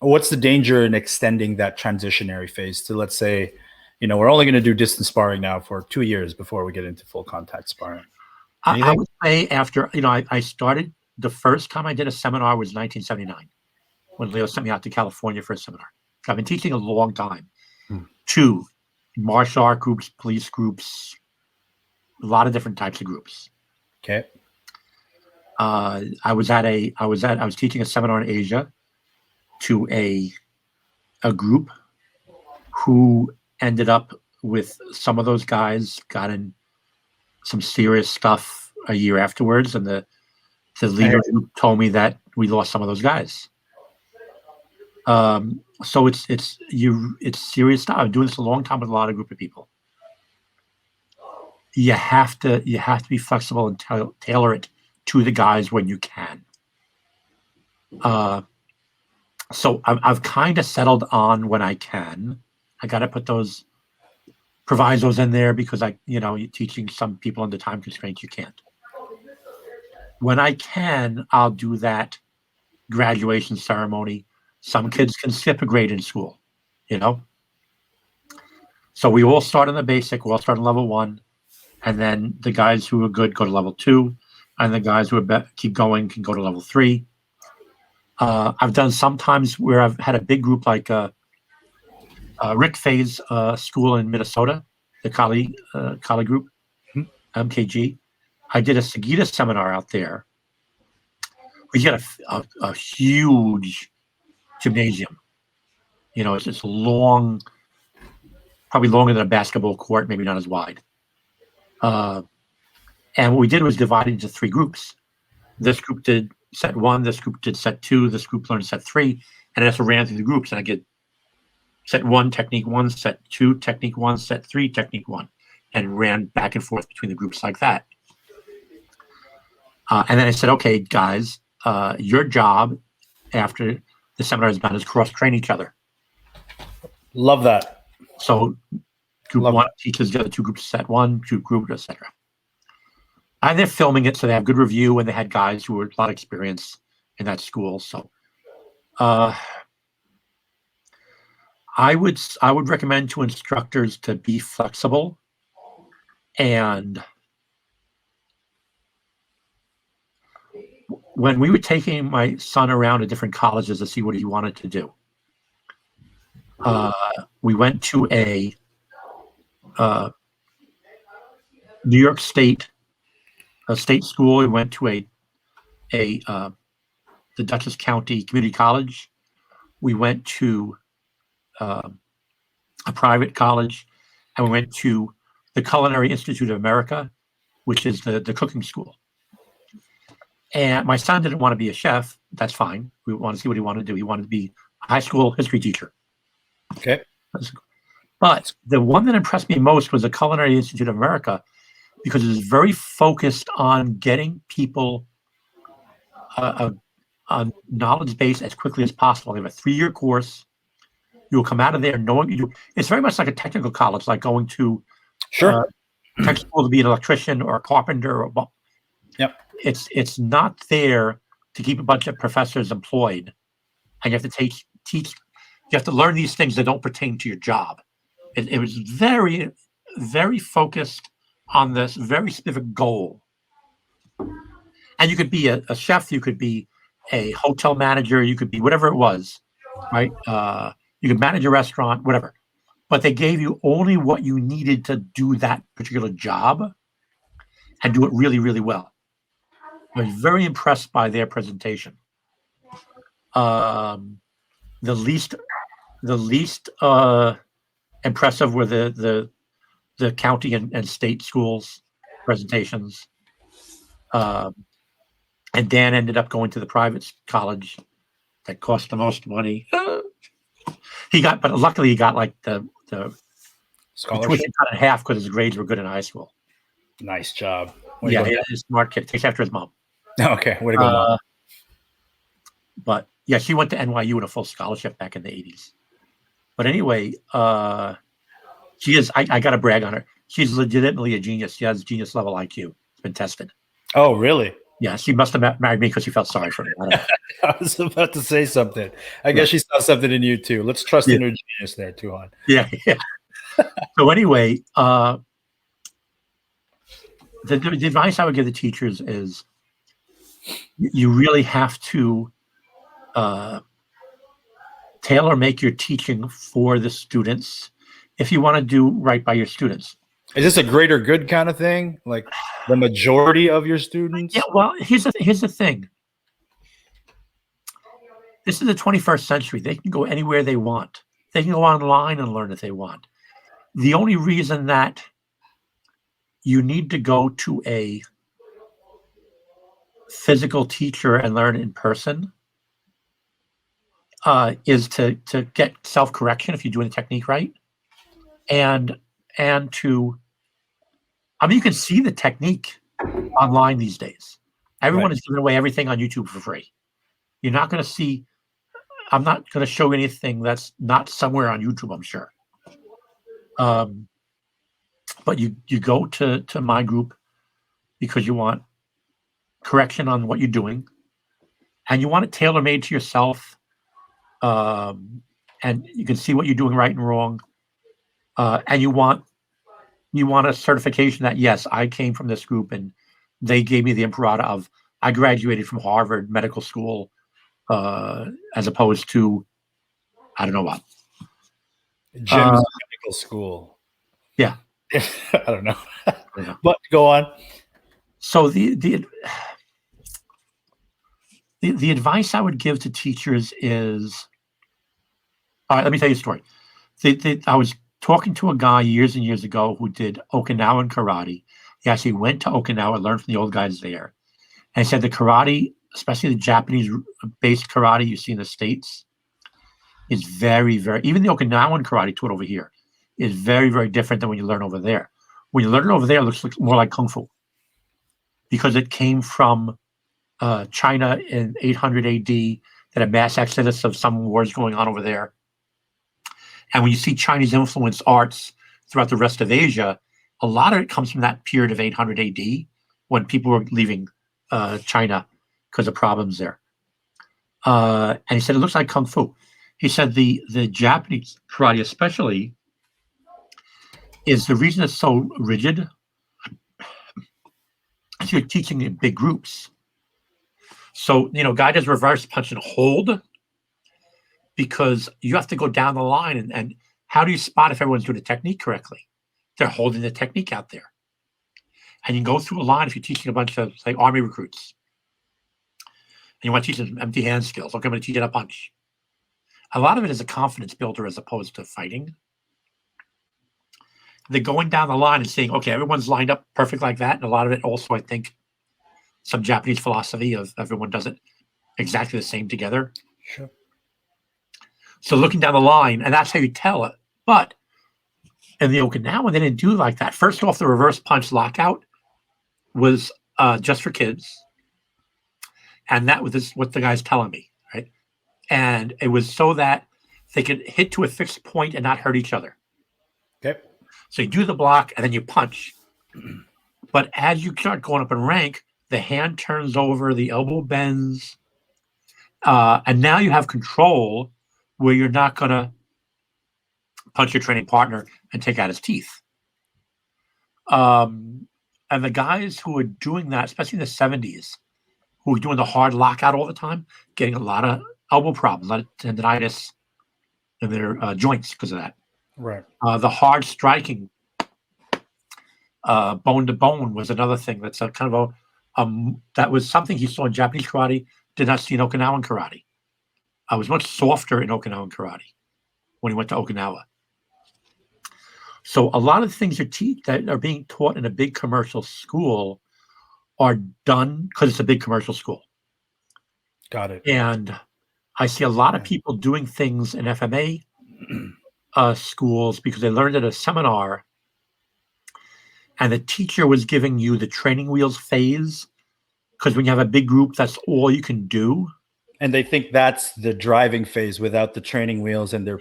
What's the danger in extending that transitionary phase to, let's say, we're only going to do distance sparring now for 2 years before we get into full contact sparring? I would say after, I started, the first time I did a seminar was 1979 when Leo sent me out to California for a seminar. I've been teaching a long time. 2 martial art groups, police groups, a lot of different types of groups. Okay. I was teaching a seminar in Asia to a group who ended up with some of those guys got in some serious stuff a year afterwards, and the leader told me that we lost some of those guys. So it's serious stuff. I'm doing this a long time with a lot of group of people. You have to be flexible and tailor it to the guys when you can. So I've kind of settled on when I can. I got to put those provisos in there because you're teaching some people under time constraints, you can't. When I can, I'll do that graduation ceremony. Some kids can skip a grade in school, So we all start on the basic, we all start on level 1, and then the guys who are good go to level 2, and the guys who keep going can go to level 3. I've done sometimes where I've had a big group like Rick Fay's school in Minnesota, the Kali group, MKG. I did a Sagita seminar out there. We had a huge gymnasium. It's just long, probably longer than a basketball court, maybe not as wide. And what we did was divide it into 3 groups. This group did set 1, this group did set 2, this group learned set 3, and that's what ran through the groups. And I get set 1, technique 1, set 2, technique 1, set 3, technique 1, and ran back and forth between the groups like that. And then I said, okay, guys, your job after the seminar is done is cross-train each other. Love that. So group 1 teaches the other 2 groups set 1, 2 groups, etc. And they're filming it, so they have good review, and they had guys who were a lot of experience in that school. So I would recommend to instructors to be flexible, and when we were taking my son around to different colleges to see what he wanted to do, we went to a New York State school. We went to the Dutchess County Community College. We went to a private college, and we went to the Culinary Institute of America, which is the cooking school. And my son didn't want to be a chef. That's fine. We want to see what he wanted to do. He wanted to be a high school history teacher. Okay. But the one that impressed me most was the Culinary Institute of America, because it was very focused on getting people a knowledge base as quickly as possible. They have a 3-year course. You will come out of there knowing you do. It's very much like a technical college, like going to tech school to be an electrician or a carpenter. Yep. It's not there to keep a bunch of professors employed, and you have to teach. You have to learn these things that don't pertain to your job. It was very, very focused on this very specific goal. And you could be a chef, you could be a hotel manager, you could be whatever it was, right? You could manage a restaurant, whatever. But they gave you only what you needed to do that particular job and do it really, really well. I was very impressed by their presentation. The least impressive were the county and state schools presentations. And Dan ended up going to the private college that cost the most money. But luckily he got like the tuition cut in half because his grades were good in high school. Nice job. Yeah, he's a smart kid. Takes after his mom. Okay, way to go, Mom. But yeah, she went to NYU in a full scholarship back in the 80s. But anyway, she is. I got to brag on her. She's legitimately a genius. She has genius level IQ. It's been tested. Oh, really? Yeah, she must have married me because she felt sorry for me. I don't know. I was about to say something. I guess she saw something in you too. Let's trust in her genius there, Tuhon. Yeah. So anyway, the advice I would give the teachers is you really have to tailor make your teaching for the students if you want to do right by your students. Is this a greater good kind of thing? Like the majority of your students? Yeah, well, here's the thing. This is the 21st century. They can go anywhere they want. They can go online and learn if they want. The only reason that you need to go to a physical teacher and learn in person is to get self-correction if you're doing the technique right, and to, I mean, you can see the technique online these days. Everyone is giving away everything on YouTube for free. You're not going to see. I'm not going to show anything that's not somewhere on YouTube, I'm sure. But you go to my group because you want correction on what you're doing, and you want it tailor-made to yourself, and you can see what you're doing right and wrong, and you want a certification that, yes, I came from this group and they gave me the imprimatur of I graduated from Harvard Medical School, as opposed to I don't know what. Jim's medical school. Yeah. I don't know. But go on. So the advice I would give to teachers is, all right, let me tell you a story. I was talking to a guy years and years ago who did Okinawan karate. He actually went to Okinawa, learned from the old guys there. And he said the karate, especially the Japanese-based karate you see in the States, is very, very, even the Okinawan karate taught over here is very, very different than when you learn over there. When you learn it over there, it looks more like Kung Fu because it came from China in 800 AD, that a mass exodus of some wars going on over there. And when you see Chinese influenced arts throughout the rest of Asia, a lot of it comes from that period of 800 AD when people were leaving China because of problems there. And he said, it looks like Kung Fu. He said the Japanese karate especially is the reason it's so rigid is you're teaching in big groups. So, guy does reverse punch and hold because you have to go down the line. And how do you spot if everyone's doing the technique correctly? They're holding the technique out there. And you can go through a line if you're teaching a bunch of, say, Army recruits. And you want to teach them empty hand skills. Okay, I'm going to teach you how to punch. A lot of it is a confidence builder as opposed to fighting. They're going down the line and saying, okay, everyone's lined up perfect like that. And a lot of it also, I think, some Japanese philosophy of everyone does it exactly the same together. Sure. So looking down the line, and that's how you tell it. But in the Okinawan, they didn't do like that. First off, the reverse punch lockout was just for kids. And that was what the guy's telling me, right? And it was so that they could hit to a fixed point and not hurt each other. Okay. So you do the block and then you punch. But as you start going up in rank, the hand turns over, the elbow bends, and now you have control where you're not going to punch your training partner and take out his teeth. And the guys who were doing that, especially in the 70s, who were doing the hard lockout all the time, getting a lot of elbow problems, a lot of tendonitis in their joints because of that. Right. The hard striking, bone to bone, was another thing. That's a kind of that was something he saw in Japanese karate, did not see in Okinawan karate. I was much softer in Okinawan karate when he went to Okinawa. So a lot of the things that are being taught in a big commercial school are done because it's a big commercial school. Got it. And I see a lot of people doing things in FMA schools because they learned at a seminar and the teacher was giving you the training wheels phase, because when you have a big group, that's all you can do. And they think that's the driving phase without the training wheels, and they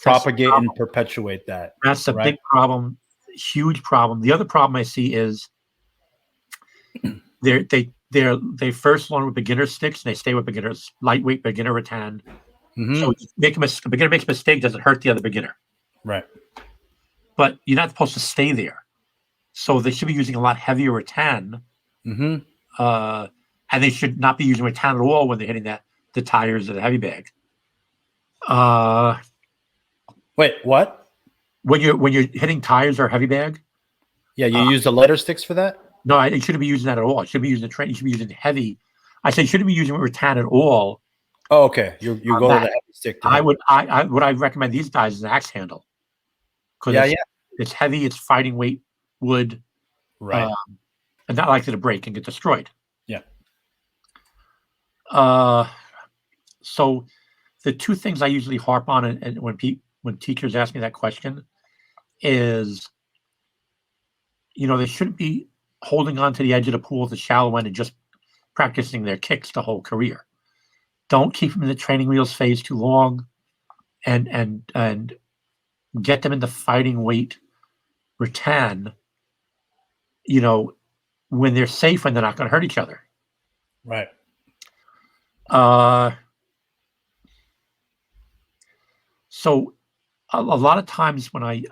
propagate and perpetuate that. That's a big problem, huge problem. The other problem I see is they first learn with beginner sticks and they stay with beginners, lightweight beginner rattan. So a beginner makes a mistake, doesn't hurt the other beginner. Right. But you're not supposed to stay there. So they should be using a lot heavier rattan. And they should not be using rattan at all when they're hitting the tires of the heavy bag. Wait, what? When you're hitting tires or heavy bag? Yeah, you use the letter sticks for that? No, you shouldn't be using that at all. You should be using the train. You should be using heavy. I said you shouldn't be using rattan at all. Oh, okay. You go to the heavy stick. What I recommend these guys is an axe handle. Because it's heavy, it's fighting weight wood. Right. And not likely to break and get destroyed. Yeah. So the two things I usually harp on, and when teachers ask me that question, is, they shouldn't be holding on to the edge of the pool at the shallow end and just practicing their kicks the whole career. Don't keep them in the training wheels phase too long, and get them into fighting weight rattan, when they're safe and they're not going to hurt each other. Right. So a lot of times when I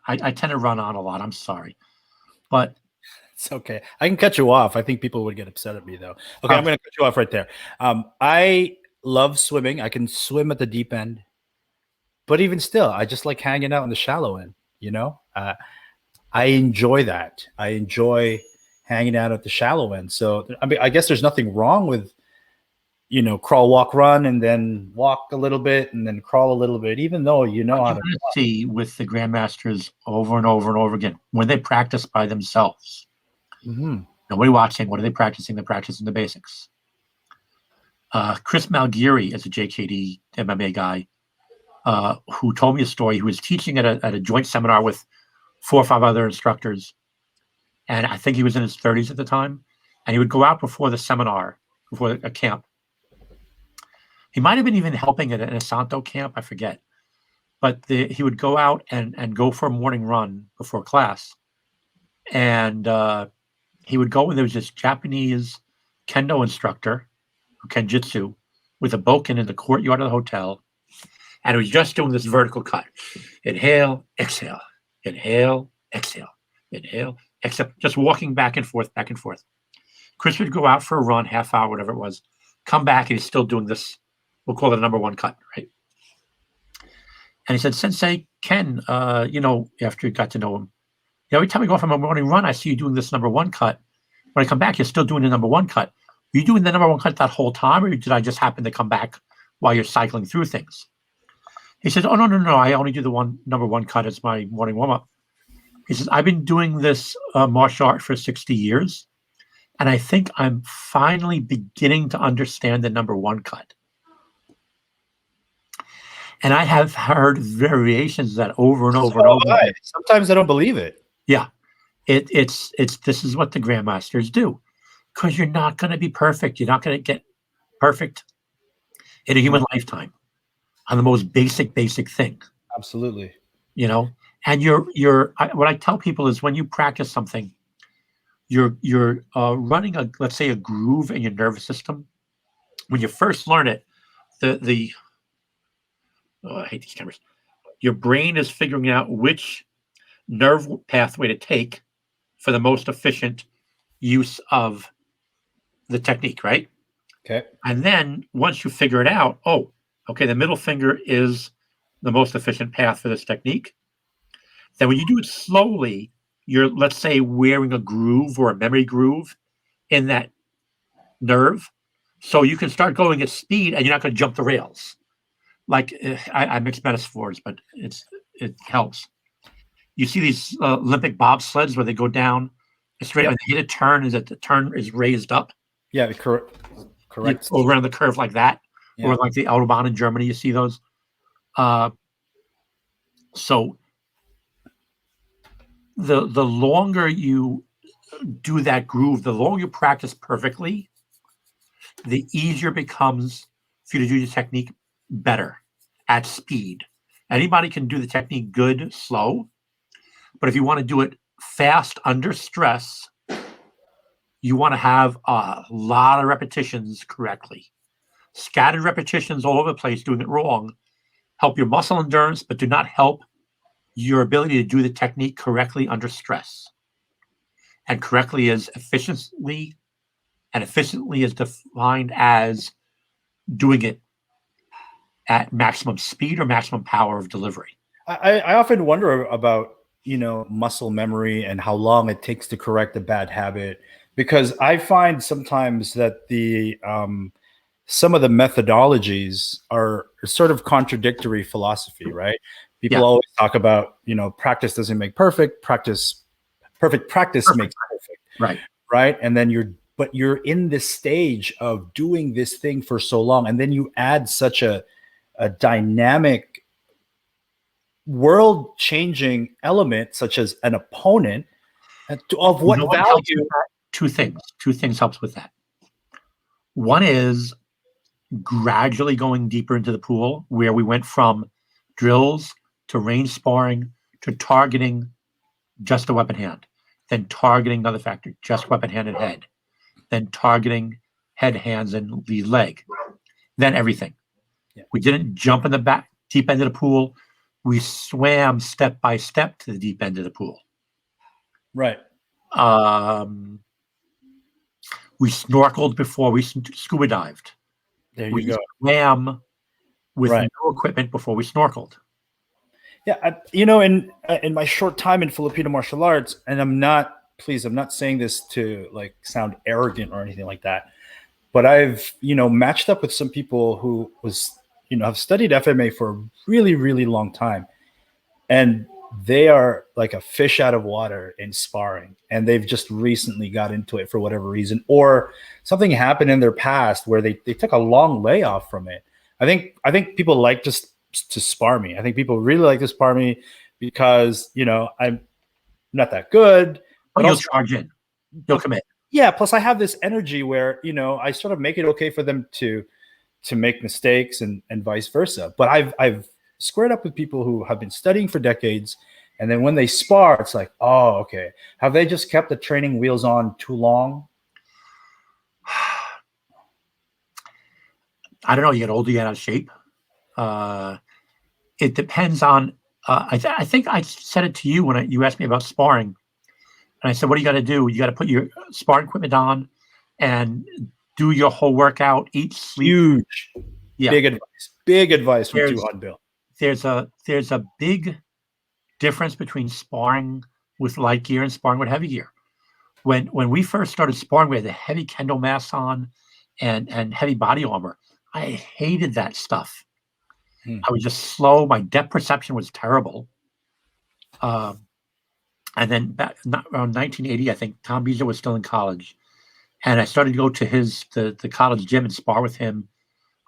tend to run on a lot. I'm sorry, but it's okay. I can cut you off. I think people would get upset at me though. Okay, I'm going to cut you off right there. I love swimming. I can swim at the deep end, but even still, I just like hanging out in the shallow end. I enjoy that. I enjoy hanging out at the shallow end. So, I mean, I guess there's nothing wrong with, crawl, walk, run, and then walk a little bit and then crawl a little bit, even though how to see with the grandmasters over and over and over again, when they practice by themselves, nobody watching, what are they practicing? They're practicing the basics. Chris Malgiri is a JKD MMA guy who told me a story. He was teaching at a joint seminar with 4 or 5 other instructors. And I think he was in his 30s at the time. And he would go out before the seminar, before a camp. He might have been even helping at an Asanto camp, I forget. But he would go out and go for a morning run before class. And he would go, and there was this Japanese kendo instructor, kenjutsu, with a bokken in the courtyard of the hotel. And he was just doing this vertical cut. Inhale, exhale. Inhale, exhale. Inhale, exhale. Just walking back and forth, back and forth. Chris would go out for a run, half hour, whatever it was, come back, and he's still doing this. We'll call it a number one cut, right? And he said, Sensei Ken, after he got to know him, every time I go off on my morning run, I see you doing this number one cut. When I come back, you're still doing the number one cut. Were you doing the number one cut that whole time, or did I just happen to come back while you're cycling through things? He says, oh, no. I only do the number one cut as my morning warm-up. He says, I've been doing this martial art for 60 years, and I think I'm finally beginning to understand the number one cut. And I have heard variations of that over and over and over again. Sometimes I don't believe it. Yeah. It's this is what the grandmasters do, because you're not going to be perfect. You're not going to get perfect in a human lifetime on the most basic thing. Absolutely. And what I tell people is, when you practice something, you're running let's say a groove in your nervous system. When you first learn it, I hate these cameras. Your brain is figuring out which nerve pathway to take for the most efficient use of the technique, right? Okay. And then once you figure it out, oh, okay, the middle finger is the most efficient path for this technique. Then when you do it slowly, you're, let's say, wearing a groove or a memory groove in that nerve. So you can start going at speed and you're not going to jump the rails. Like I mix metaphors, but it helps. You see these Olympic bobsleds where they go down straight, and they hit a turn, is that the turn is raised up. Yeah, correct. You go around the curve like that, or like the Autobahn in Germany, you see those. So the longer you do that groove, the longer you practice perfectly, the easier it becomes for you to do the technique better at speed. Anybody can do the technique good, slow, but if you want to do it fast under stress, you want to have a lot of repetitions correctly. Scattered repetitions all over the place doing it wrong help your muscle endurance, but do not help your ability to do the technique correctly under stress. And correctly is efficiently, and efficiently is defined as doing it at maximum speed or maximum power of delivery. I often wonder about, muscle memory and how long it takes to correct a bad habit, because I find sometimes that some of the methodologies are sort of contradictory philosophy, right? People always talk about, practice doesn't make perfect, perfect practice makes perfect. Right. And then you're in this stage of doing this thing for so long. And then you add such a dynamic, world changing element, such as an opponent, of what value? Two things helps with that. One is gradually going deeper into the pool, where we went from drills to range sparring to targeting just a weapon hand, then targeting another factor, just weapon hand and head, then targeting head, hands, and the leg, then everything. We didn't jump in the deep end of the pool. We swam step by step to the deep end of the pool. Right. We snorkeled before we scuba dived. There you go. We swam with no equipment before we snorkeled. Yeah, in my short time in Filipino martial arts, and I'm not saying this to like sound arrogant or anything like that, but I've matched up with some people who have studied FMA for a really, really long time, and they are like a fish out of water in sparring, and they've just recently got into it for whatever reason, or something happened in their past where they took a long layoff from it. I think people like just to spar me. I think people really like to spar me because I'm not that good. But you'll charge in. You'll commit. Yeah. Plus, I have this energy where I sort of make it okay for them to make mistakes and vice versa. But I've squared up with people who have been studying for decades, and then when they spar, it's like, oh, okay. Have they just kept the training wheels on too long? I don't know. You get older, you get out of shape. It depends on. I think I said it to you when you asked me about sparring, and I said, "What do you got to do? You got to put your sparring equipment on, and do your whole workout. Eat, sleep." Huge, big advice from Tuhon Bill. There's a big difference between sparring with light gear and sparring with heavy gear. When we first started sparring, we had the heavy kendo masks on and heavy body armor. I hated that stuff. I was just slow. My depth perception was terrible. And then around 1980, I think Tom Beezer was still in college, and I started to go to the college gym and spar with him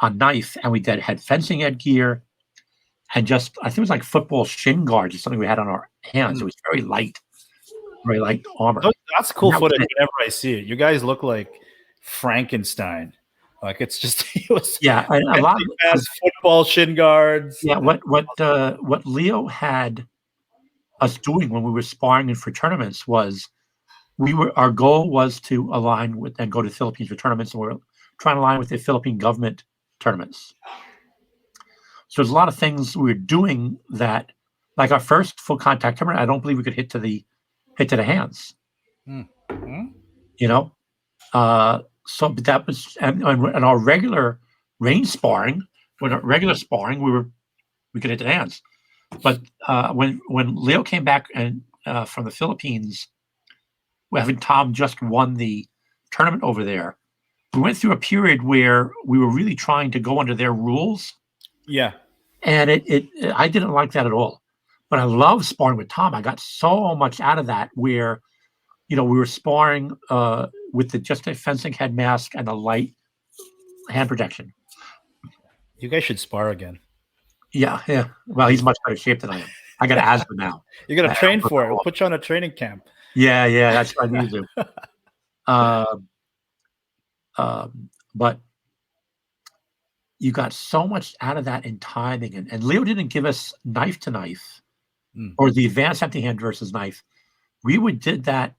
on knife, and we had fencing headgear, and I think it was like football shin guards or something we had on our hands. It was very light armor. That's cool footage whenever I see it. You guys look like Frankenstein. Like it's just and a lot of football shin guards. Yeah, what Leo had us doing when we were sparring for tournaments was our goal was to align with and go to the Philippines for tournaments, and we're trying to align with the Philippine government tournaments. So there's a lot of things we were doing that, like our first full contact tournament, I don't believe we could hit to the hands. So but that was and our regular range sparring, when our regular sparring, we could hit the hands. But when Leo came back and from the Philippines, having Tom just won the tournament over there, we went through a period where we were really trying to go under their rules. Yeah. And I didn't like that at all. But I love sparring with Tom. I got so much out of that where, we were sparring with just a fencing head mask and a light hand protection. You guys should spar again. Yeah, yeah. Well, he's much better shape than I am. I got asthma now. You got to train for it. We'll put you on a training camp. Yeah, that's what I need to do. But you got so much out of that in timing. And Leo didn't give us knife to knife or the advanced empty hand versus knife. We did that.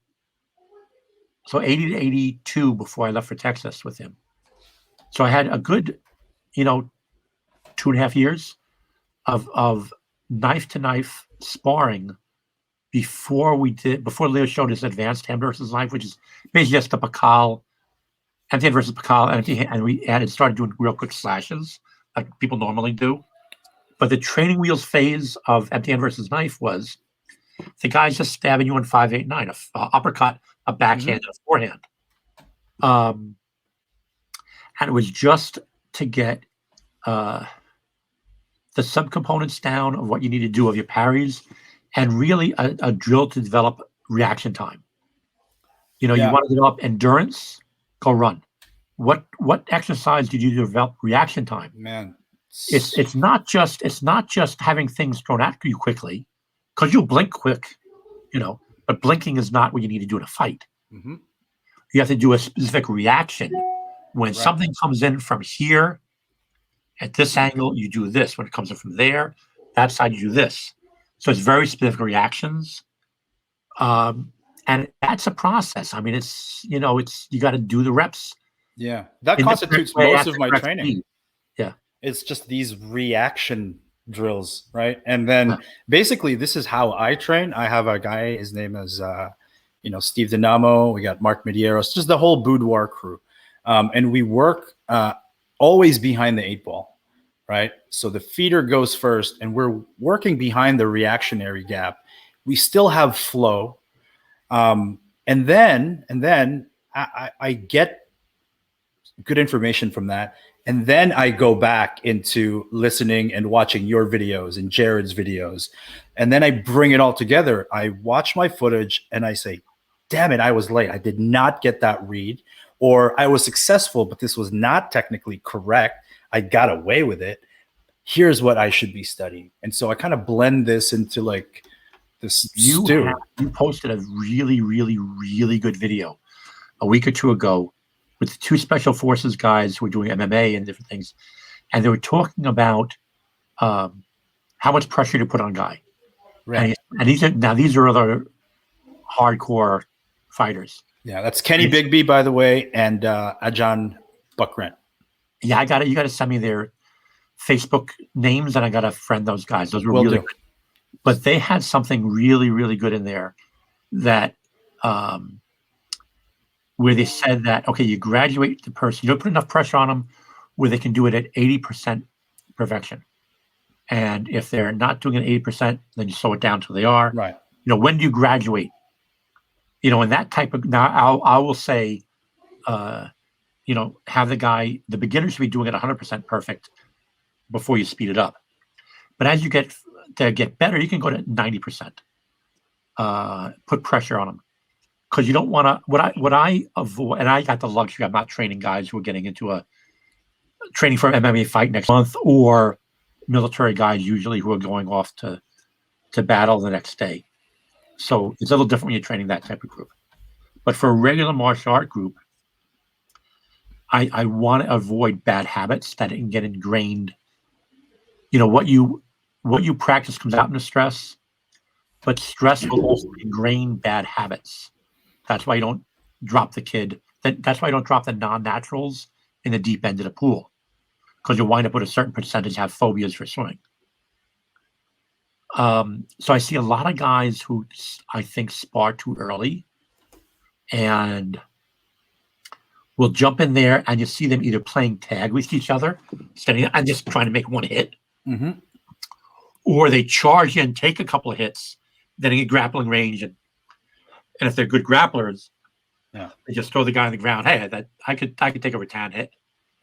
So 80 to 82 before I left for Texas with him. So I had a good, 2.5 years of knife to knife sparring before Leo showed his advanced hand versus knife, which is basically just the Pakal, empty hand versus Pakal, and we started doing real quick slashes like people normally do. But the training wheels phase of empty hand versus knife was the guy's just stabbing you in 5-8-9, a uppercut, a backhand, and a forehand. And it was just to get the subcomponents down of what you need to do of your parries, and really a drill to develop reaction time. You want to develop endurance, go run. What exercise did you do to develop reaction time? Man, it's not just having things thrown at you quickly, because you'll blink quick, but blinking is not what you need to do in a fight. Mm-hmm. You have to do a specific reaction. When something comes in from here, at this angle, you do this. When it comes in from there, that side, you do this. So it's very specific reactions. And that's a process. I mean, it's you got to do the reps. Yeah, that constitutes most of my training. Speed. Yeah. It's just these reaction drills, right? And then basically this is how I train. I have a guy, his name is Steve Dinamo. We got Mark Medeiros, just the whole boudoir crew. And we work always behind the 8 ball, right? So the feeder goes first and we're working behind the reactionary gap. We still have flow. And then I get good information from that. And then I go back into listening and watching your videos and Jared's videos. And then I bring it all together. I watch my footage and I say, damn it, I was late. I did not get that read. Or I was successful, but this was not technically correct. I got away with it. Here's what I should be studying. And so I kind of blend this into like this stew. You posted a really, really, really good video a week or two ago with the 2 special forces guys who were doing MMA and different things. And they were talking about how much pressure to put on a guy. Right. And these are other hardcore fighters. Yeah, that's Kenny Bigby, by the way, and Ajahn Buckrent. Yeah, you got to send me their Facebook names, and I got to friend those guys. Those were really good. But they had something really, really good in there that where they said that, okay, you graduate the person, you don't put enough pressure on them where they can do it at 80% perfection. And if they're not doing it 80%, then you slow it down till they are. Right. When do you graduate? And that type of, now I will say, have the beginner should be doing it 100% perfect before you speed it up. But as you get better, you can go to 90%. Put pressure on them. Because you don't want to, what I avoid, and I got the luxury, I'm not training guys who are getting into a training for an MMA fight next month, or military guys usually who are going off to battle the next day. So it's a little different when you're training that type of group. But for a regular martial art group, I want to avoid bad habits that can get ingrained. What you practice comes out into stress, but stress will also ingrain bad habits. That's why you don't drop the kid. That's why you don't drop the non-naturals in the deep end of the pool, because you'll wind up with a certain percentage have phobias for swimming. So I see a lot of guys who I think spar too early, and will jump in there and you see them either playing tag with each other, standing and just trying to make one hit, or they charge in, take a couple of hits, then they get grappling range, and if they're good grapplers, they just throw the guy on the ground. Hey, I could take a rattan hit,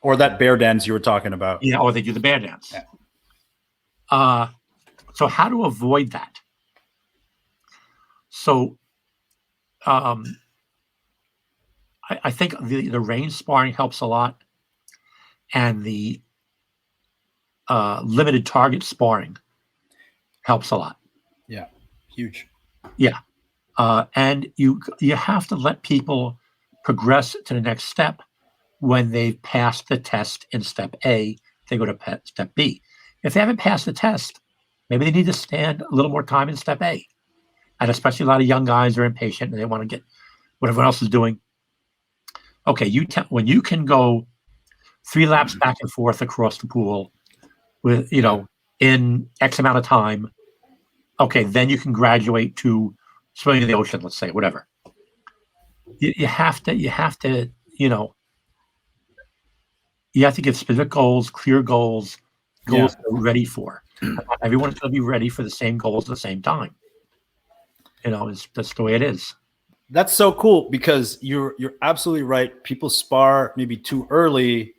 or that bear dance you were talking about. Yeah, or they do the bear dance. Yeah. So how to avoid that? So, I think the range sparring helps a lot, and the limited target sparring helps a lot. Yeah, huge. Yeah, and you have to let people progress to the next step. When they've passed the test in step A, they go to step B. If they haven't passed the test, maybe they need to stand a little more time in step A. And especially a lot of young guys are impatient and they want to get what everyone else is doing. Okay, when you can go 3 laps back and forth across the pool with, in X amount of time, okay, then you can graduate to swimming in the ocean, let's say, whatever. You have to, you have to give specific goals, clear goals they're ready for. Everyone's going to be ready for the same goals at the same time. That's the way it is. That's so cool because you're absolutely right. People spar maybe too early.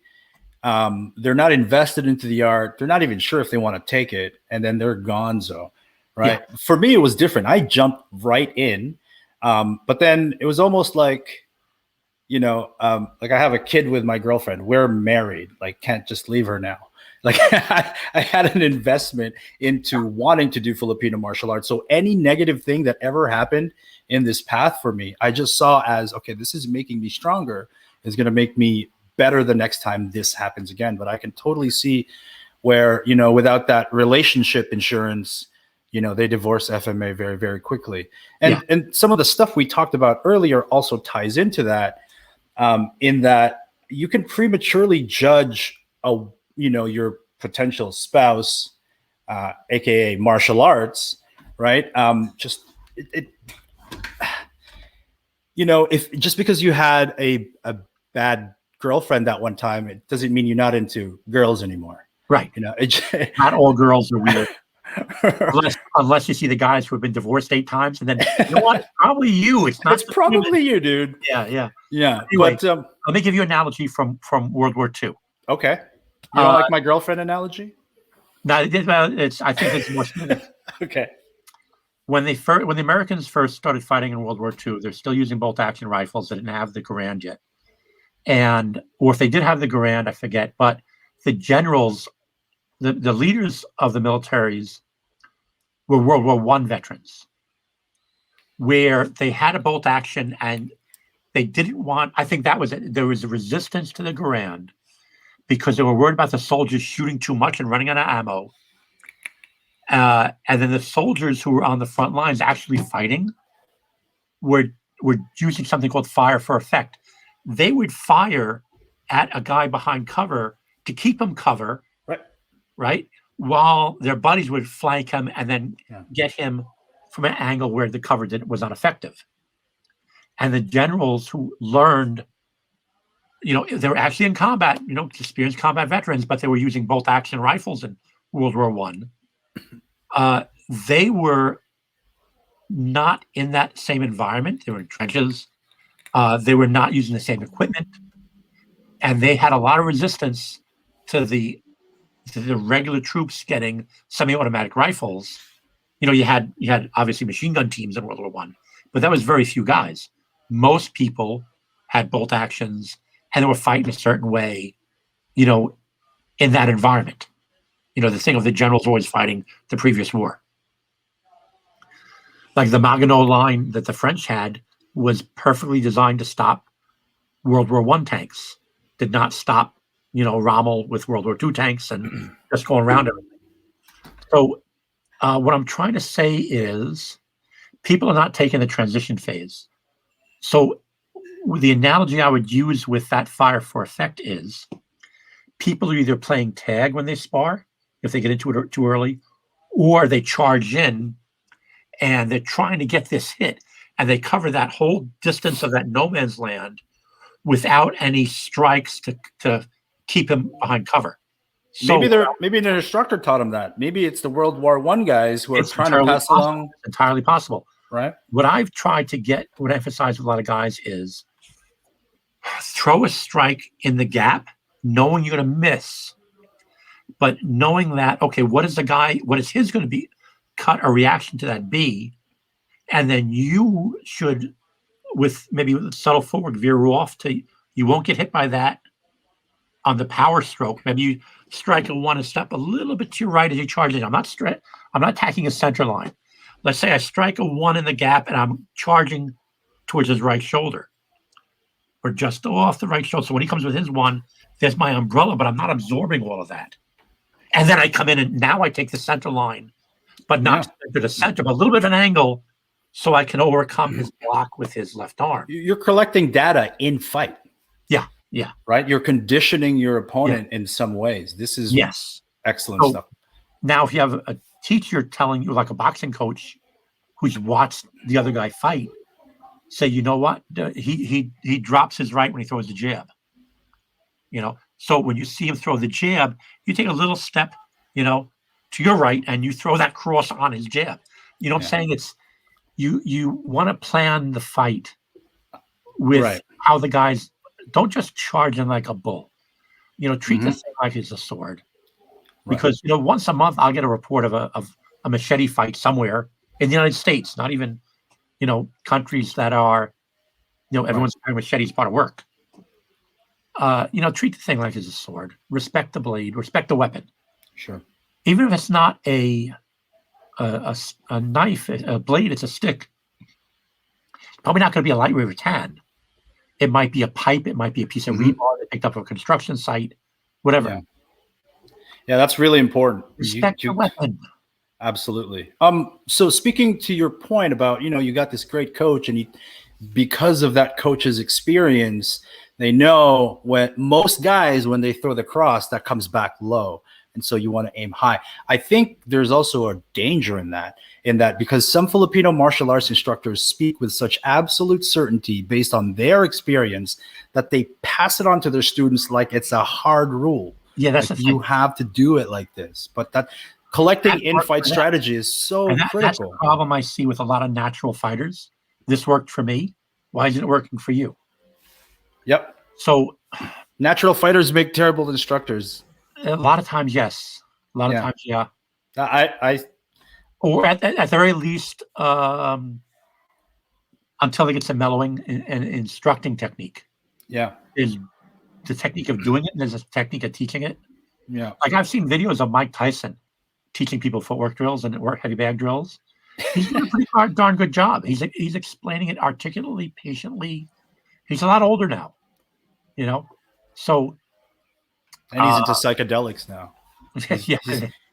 They're not invested into the art. They're not even sure if they want to take it, and then they're gonzo, right? Yeah. For me, it was different. I jumped right in, but then it was almost like, like I have a kid with my girlfriend. We're married. Like, can't just leave her now. Like I had an investment into wanting to do Filipino martial arts. So any negative thing that ever happened in this path for me, I just saw as, okay, this is making me stronger. It's going to make me better the next time this happens again. But I can totally see where, without that relationship insurance, they divorce FMA very, very quickly. And some of the stuff we talked about earlier also ties into that, in that you can prematurely judge your potential spouse, aka martial arts, right? If just because you had a bad girlfriend that one time, it doesn't mean you're not into girls anymore, right? Not all girls are weird, unless you see the guys who have been divorced 8 times, and then it's probably you. It's not. It's probably you, dude. Yeah. Anyway, but let me give you an analogy from World War II. Okay. You don't like my girlfriend analogy? No, I think it's more serious. Okay. When the Americans first started fighting in World War II, they're still using bolt-action rifles. They didn't have the Garand yet, or if they did have the Garand, I forget. But the generals, the leaders of the militaries, were World War I veterans, where they had a bolt action and they didn't want. I think there was a resistance to the Garand, because they were worried about the soldiers shooting too much and running out of ammo. And then the soldiers who were on the front lines actually fighting were using something called fire for effect. They would fire at a guy behind cover to keep him cover, right? While their buddies would flank him and then get him from an angle where the cover was not effective. And the generals who learned, they were actually in combat, experienced combat veterans, but they were using bolt-action rifles in World War I. They were not in that same environment. They were in trenches. They were not using the same equipment. And they had a lot of resistance to the regular troops getting semi-automatic rifles. You had obviously machine gun teams in World War I, but that was very few guys. Most people had bolt actions, and they were fighting a certain way, in that environment. The thing of the generals always fighting the previous war. Like the Maginot Line that the French had was perfectly designed to stop World War I tanks. Did not stop, Rommel with World War II tanks and just going around everything. So what I'm trying to say is people are not taking the transition phase. So the analogy I would use with that fire for effect is people are either playing tag when they spar, if they get into it too early, or they charge in and they're trying to get this hit and they cover that whole distance of that no man's land without any strikes to keep him behind cover. So Maybe an instructor taught him that. Maybe it's the World War I guys who are trying to pass along. It's entirely possible. Right. What I've tried to what I emphasize with a lot of guys is throw a strike in the gap, knowing you're going to miss, but knowing that, okay, what is his going to be cut or reaction to that be? And then you should, with a subtle forward veer off you won't get hit by that on the power stroke. Maybe you strike a one and step a little bit to your right as you charge in. I'm not attacking a center line. Let's say I strike a one in the gap and I'm charging towards his right shoulder or just off the right shoulder. So when he comes with his one, there's my umbrella, but I'm not absorbing all of that. And then I come in and now I take the center line, but not to the center, but a little bit of an angle so I can overcome his block with his left arm. You're collecting data in fight. Yeah. Right? You're conditioning your opponent in some ways. This is excellent stuff. Now, if you have a teacher telling you, like a boxing coach who's watched the other guy fight, say, you know what? He drops his right when he throws the jab. So when you see him throw the jab, you take a little step, to your right, and you throw that cross on his jab. You know what I'm saying? It's you want to plan the fight with how the guys don't just charge him like a bull. Treat the thing like it's a sword. Because once a month I'll get a report of a machete fight somewhere in the United States, not even countries that are everyone's carrying machetes part of work. Treat the thing like it's a sword. Respect the blade. Respect the weapon. Sure. Even if it's not a knife, a blade, it's a stick. It's probably not going to be a lightweight rattan. It might be a pipe. It might be a piece of rebar they picked up from a construction site. Whatever. Yeah, that's really important. Respect your weapon. Absolutely. So speaking to your point about, you got this great coach, and because of that coach's experience, they know when most guys, when they throw the cross, that comes back low. And so you want to aim high. I think there's also a danger in that because some Filipino martial arts instructors speak with such absolute certainty based on their experience that they pass it on to their students like it's a hard rule. Yeah, that's like you have to do it like this. But that collecting in-fight strategy is so critical. That's the problem I see with a lot of natural fighters. This worked for me. Why isn't it working for you? Yep. So natural fighters make terrible instructors. A lot of times, yes. A lot of times, yeah. Or at the very least, until they get some mellowing and instructing technique. Yeah. Is the technique of doing it, and there's a technique of teaching it. Yeah. Like I've seen videos of Mike Tyson teaching people footwork drills and heavy bag drills. He's doing a pretty darn good job. He's explaining it articulately, patiently. He's a lot older now, So. And he's into psychedelics now.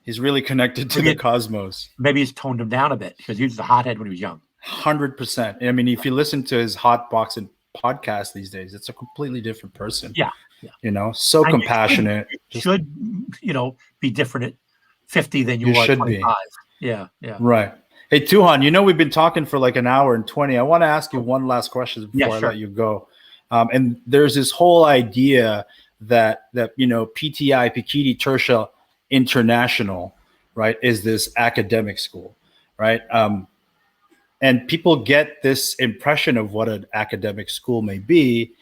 He's really connected to the cosmos. Maybe he's toned him down a bit because he was a hothead when he was young. 100%. I mean, if you listen to his hot boxing podcast these days, it's a completely different person. Yeah. So compassionate. You should be different at 50 than you are at 25. Yeah. Right. Hey, Tuhon, we've been talking for like an hour and 20. I want to ask you one last question before I let you go. And there's this whole idea that PTI, Pekiti, Tirsia International, right, is this academic school, right? And people get this impression of what an academic school may be,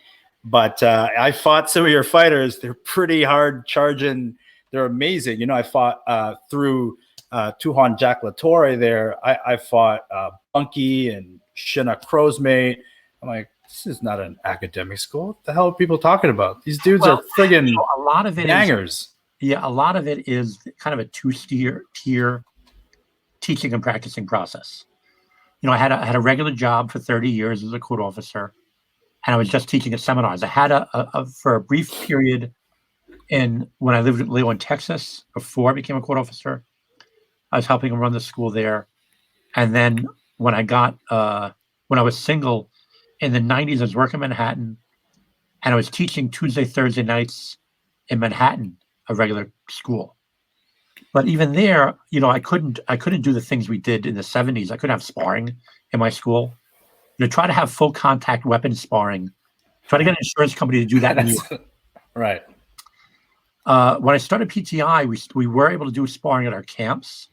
but I fought some of your fighters. They're pretty hard charging. They're amazing. I fought through Tuhon Jack Latorre there. I fought Bunky and Shina Crow's mate. I'm like, this is not an academic school. What the hell are people talking about? These dudes are friggin' a lot of it bangers. A lot of it is kind of a two-tier teaching and practicing process. I had a regular job for 30 years as a court officer, and I was just teaching at seminars. I had for a brief period when I lived in Leon, Texas, before I became a court officer. I was helping him run the school there, and then when I was single. In the 90s, I was working in Manhattan, and I was teaching Tuesday, Thursday nights in Manhattan, a regular school. But even there, I couldn't do the things we did in the 70s. I couldn't have sparring in my school. Try to have full contact weapon sparring Try to get an insurance company to do that. Right. When I started PTI, we were able to do sparring at our camps,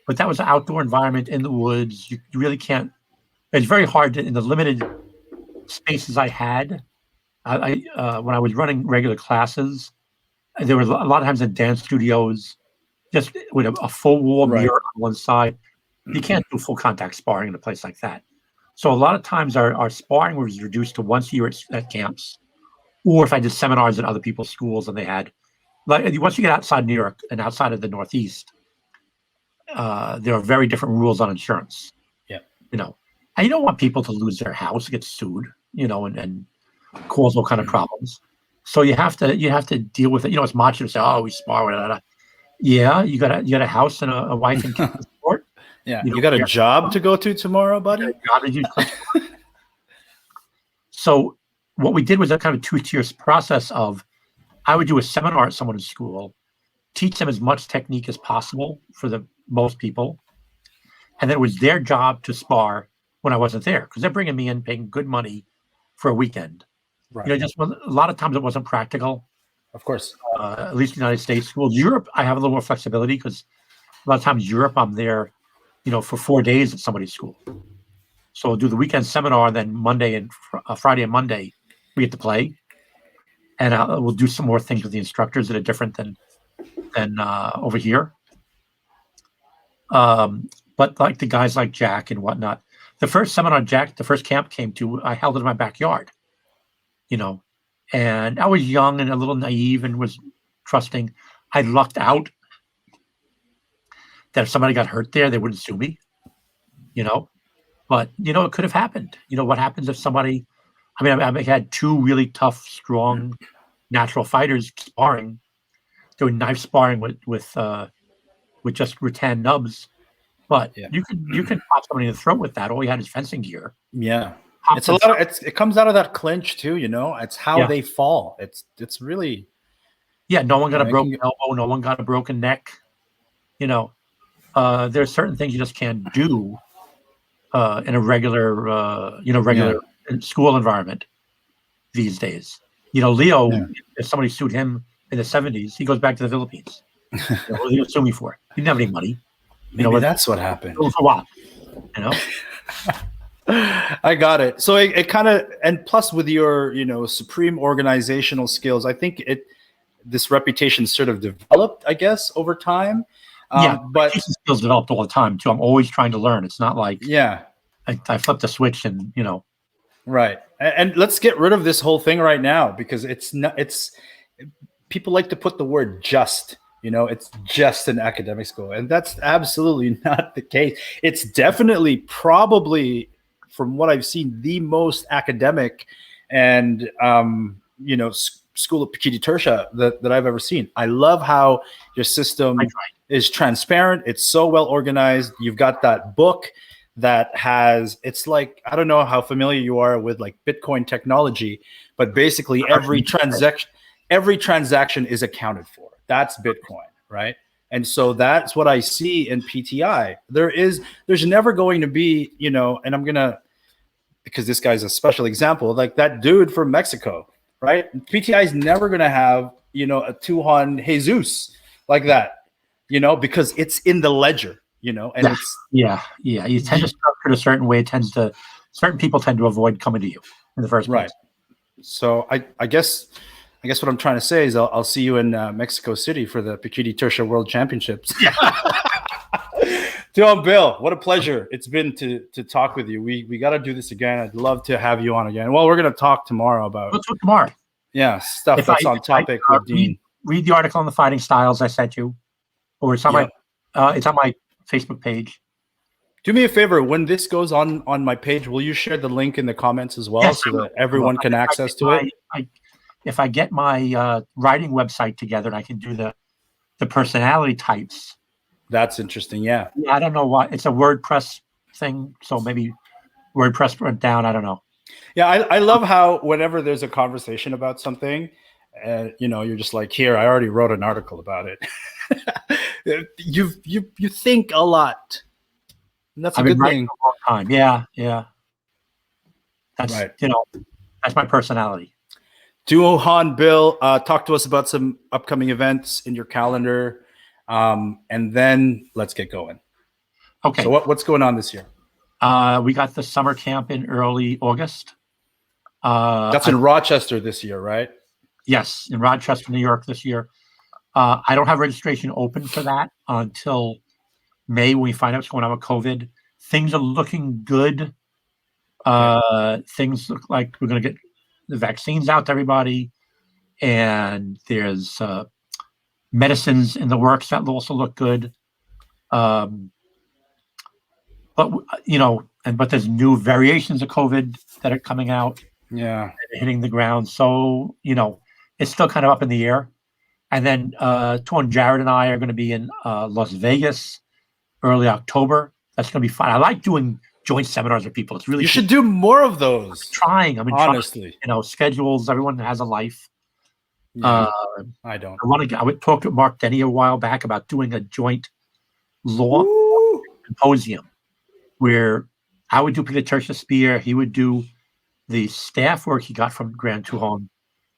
but that was an outdoor environment in the woods. You really can't. It's very hard in the limited spaces I had. When I was running regular classes, there was a lot of times in dance studios, just with a full wall mirror on one side. You can't do full contact sparring in a place like that. So a lot of times our sparring was reduced to once a year at camps, or if I did seminars at other people's schools and they had, like, once you get outside New York and outside of the Northeast, there are very different rules on insurance. Yeah. And you don't want people to lose their house, get sued, and cause all kind of problems. So you have to deal with it. It's macho to say, "Oh, we spar." Blah, blah, blah. Yeah, you got a house and a wife and kids to support. Yeah, you got a job to go to tomorrow, buddy. So what we did was a kind of two-tier process of, I would do a seminar at someone's school, teach them as much technique as possible for the most people, and then it was their job to spar when I wasn't there, because they're bringing me in, paying good money for a weekend. Right. Just a lot of times it wasn't practical. Of course. At least the United States schools. Europe, I have a little more flexibility, because a lot of times Europe, I'm there, for 4 days at somebody's school. So I'll do the weekend seminar, then Monday and Friday and Monday we get to play, and we'll do some more things with the instructors that are different than over here. But like the guys like Jack and whatnot, the first seminar the first camp came to, I held it in my backyard, and I was young and a little naive and was trusting. I lucked out that if somebody got hurt there, they wouldn't sue me, but it could have happened. What happens if somebody, I had two really tough, strong, natural fighters sparring, doing knife sparring with just rattan nubs. But you can pop somebody in the throat with that. All you had is fencing gear. Yeah. It's a lot. It comes out of that clinch too. It's how they fall. It's really. Yeah. No one got a broken elbow. No one got a broken neck. There's certain things you just can't do in a regular school environment these days. Leo, if somebody sued him in the 70s, he goes back to the Philippines. What are they going to sue me for? He didn't have any money. Maybe that's what happened. For what? I got it. So it kind of, and plus with your, supreme organizational skills, I think this reputation sort of developed, I guess, over time. But skills developed all the time too. I'm always trying to learn. It's not like I flipped a switch and Right. And let's get rid of this whole thing right now, because people like to put the word just. It's just an academic school, and that's absolutely not the case. It's definitely, probably, from what I've seen, the most academic and school of Pekiti Tirsia that I've ever seen. I love how your system is transparent. It's so well organized. You've got that book that has, it's like, I don't know how familiar you are with like Bitcoin technology, but basically every transaction is accounted for. That's Bitcoin, right? And so that's what I see in PTI. There's never going to be, and because this guy's a special example, like that dude from Mexico, right? PTI is never going to have, a Tuhon Jesus like that, because it's in the ledger, and it's. Yeah. You tend to structure it a certain way. Certain people tend to avoid coming to you in the first place. Right. So I guess what I'm trying to say is I'll see you in Mexico City for the Pekiti Tirsia World Championships. Tuhon, Bill, what a pleasure it's been to talk with you. We got to do this again. I'd love to have you on again. Well, we're going to talk tomorrow about. Let's talk tomorrow. Yeah, stuff that's on topic with Dean. Read the article on the fighting styles I sent you, or it's on my Facebook page. Do me a favor, when this goes on my page, will you share the link in the comments as well, so that everyone can access to it? If I get my writing website together and I can do the personality types. That's interesting, yeah. I don't know why. It's a WordPress thing, so maybe WordPress went down. I don't know. Yeah, I love how whenever there's a conversation about something, you're just like, here, I already wrote an article about it. You think a lot. And that's a good thing. For a long time. Yeah. That's right. That's my personality. Tuhon, Bill, talk to us about some upcoming events in your calendar, and then let's get going. Okay. So what's going on this year? We got the summer camp in early August. That's in Rochester this year, right? Yes, in Rochester, New York this year. I don't have registration open for that until May when we find out what's going on with COVID. Things are looking good. Things look like we're going to get the vaccines out to everybody, and there's medicines in the works that will also look good. But there's new variations of COVID that are coming out. Yeah, hitting the ground. So it's still kind of up in the air. And then Tuhon, Jared, and I are going to be in Las Vegas early October. That's going to be fun. I like doing joint seminars with people. It's really you should do more of those. I've been honestly trying, schedules. Everyone has a life. Yeah, I don't. I would talk to Mark Denny a while back about doing a joint law symposium where I would do the Tirsia spear. He would do the staff work he got from Grand Tuhon.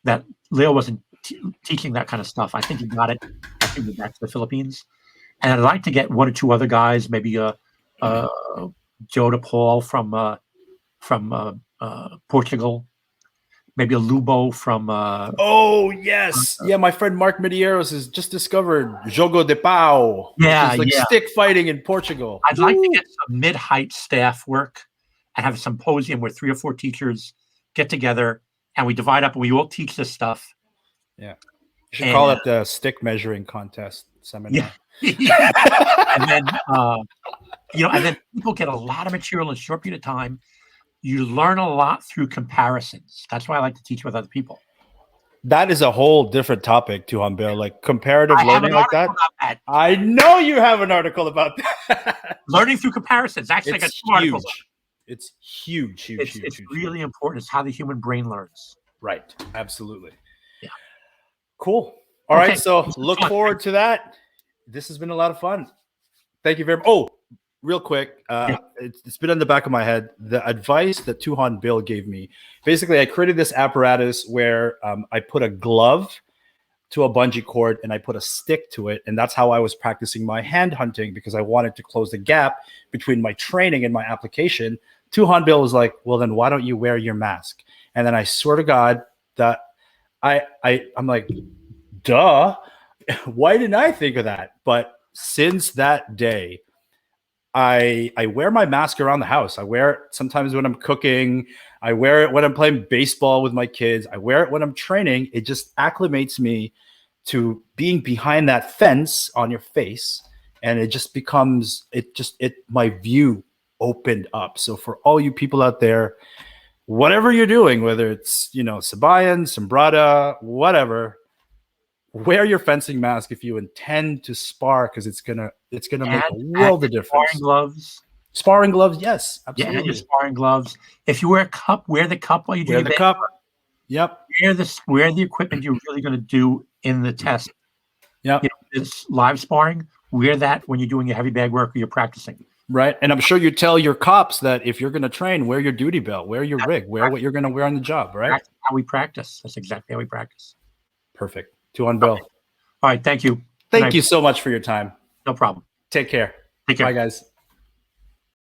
That Leo wasn't teaching that kind of stuff. I think he got it after he went back to the Philippines. And I'd like to get one or two other guys, maybe Joe DePaul from Portugal, maybe a Lubo from oh yes, my friend Mark Medeiros has just discovered Jogo de Pau. Stick fighting in Portugal. I'd like to get some mid-height staff work and have a symposium where 3 or 4 teachers get together and we divide up and we all teach this stuff. Yeah, you should call it the stick measuring contest seminar. Yeah. And then and then people get a lot of material in a short period of time. You learn a lot through comparisons. That's why I like to teach with other people. That is a whole different topic, Tuhon, Bill. Like comparative learning like that. I know you have an article about that. Learning through comparisons. Actually, it's I got 2 huge. articles. It's huge. It's really important. It's how the human brain learns. Right. Absolutely. Yeah. Cool. All right. So look forward to that. This has been a lot of fun. Thank you very much. Oh, real quick. It's been on the back of my head. The advice that Tuhon Bill gave me. Basically, I created this apparatus where I put a glove to a bungee cord and I put a stick to it. And that's how I was practicing my hand hunting because I wanted to close the gap between my training and my application. Tuhon Bill was like, well, then why don't you wear your mask? And then I swear to God that I'm like, duh. Why didn't I think of that? But since that day, I wear my mask around the house. I wear it sometimes when I'm cooking. I wear it when I'm playing baseball with my kids. I wear it when I'm training. It just acclimates me to being behind that fence on your face. And it just becomes, my view opened up. So for all you people out there, whatever you're doing, whether it's, Sabayan, Sombrada, whatever, wear your fencing mask if you intend to spar, because it's gonna make a world of difference. Sparring gloves, yes, absolutely. Yeah, and your sparring gloves. If you wear a cup, wear the cup while you do the cup. Yep. Wear the equipment you're really going to do in the test. Yep. It's live sparring. Wear that when you're doing your heavy bag work or you're practicing. Right, and I'm sure you tell your cops that if you're going to train, wear your duty belt, wear your rig, wear what you're going to wear on the job. Right. That's how we practice. That's exactly how we practice. Perfect. Tuhon Bill. All right. Thank you. Thank you so much for your time. No problem. Take care. Take care. Bye, guys.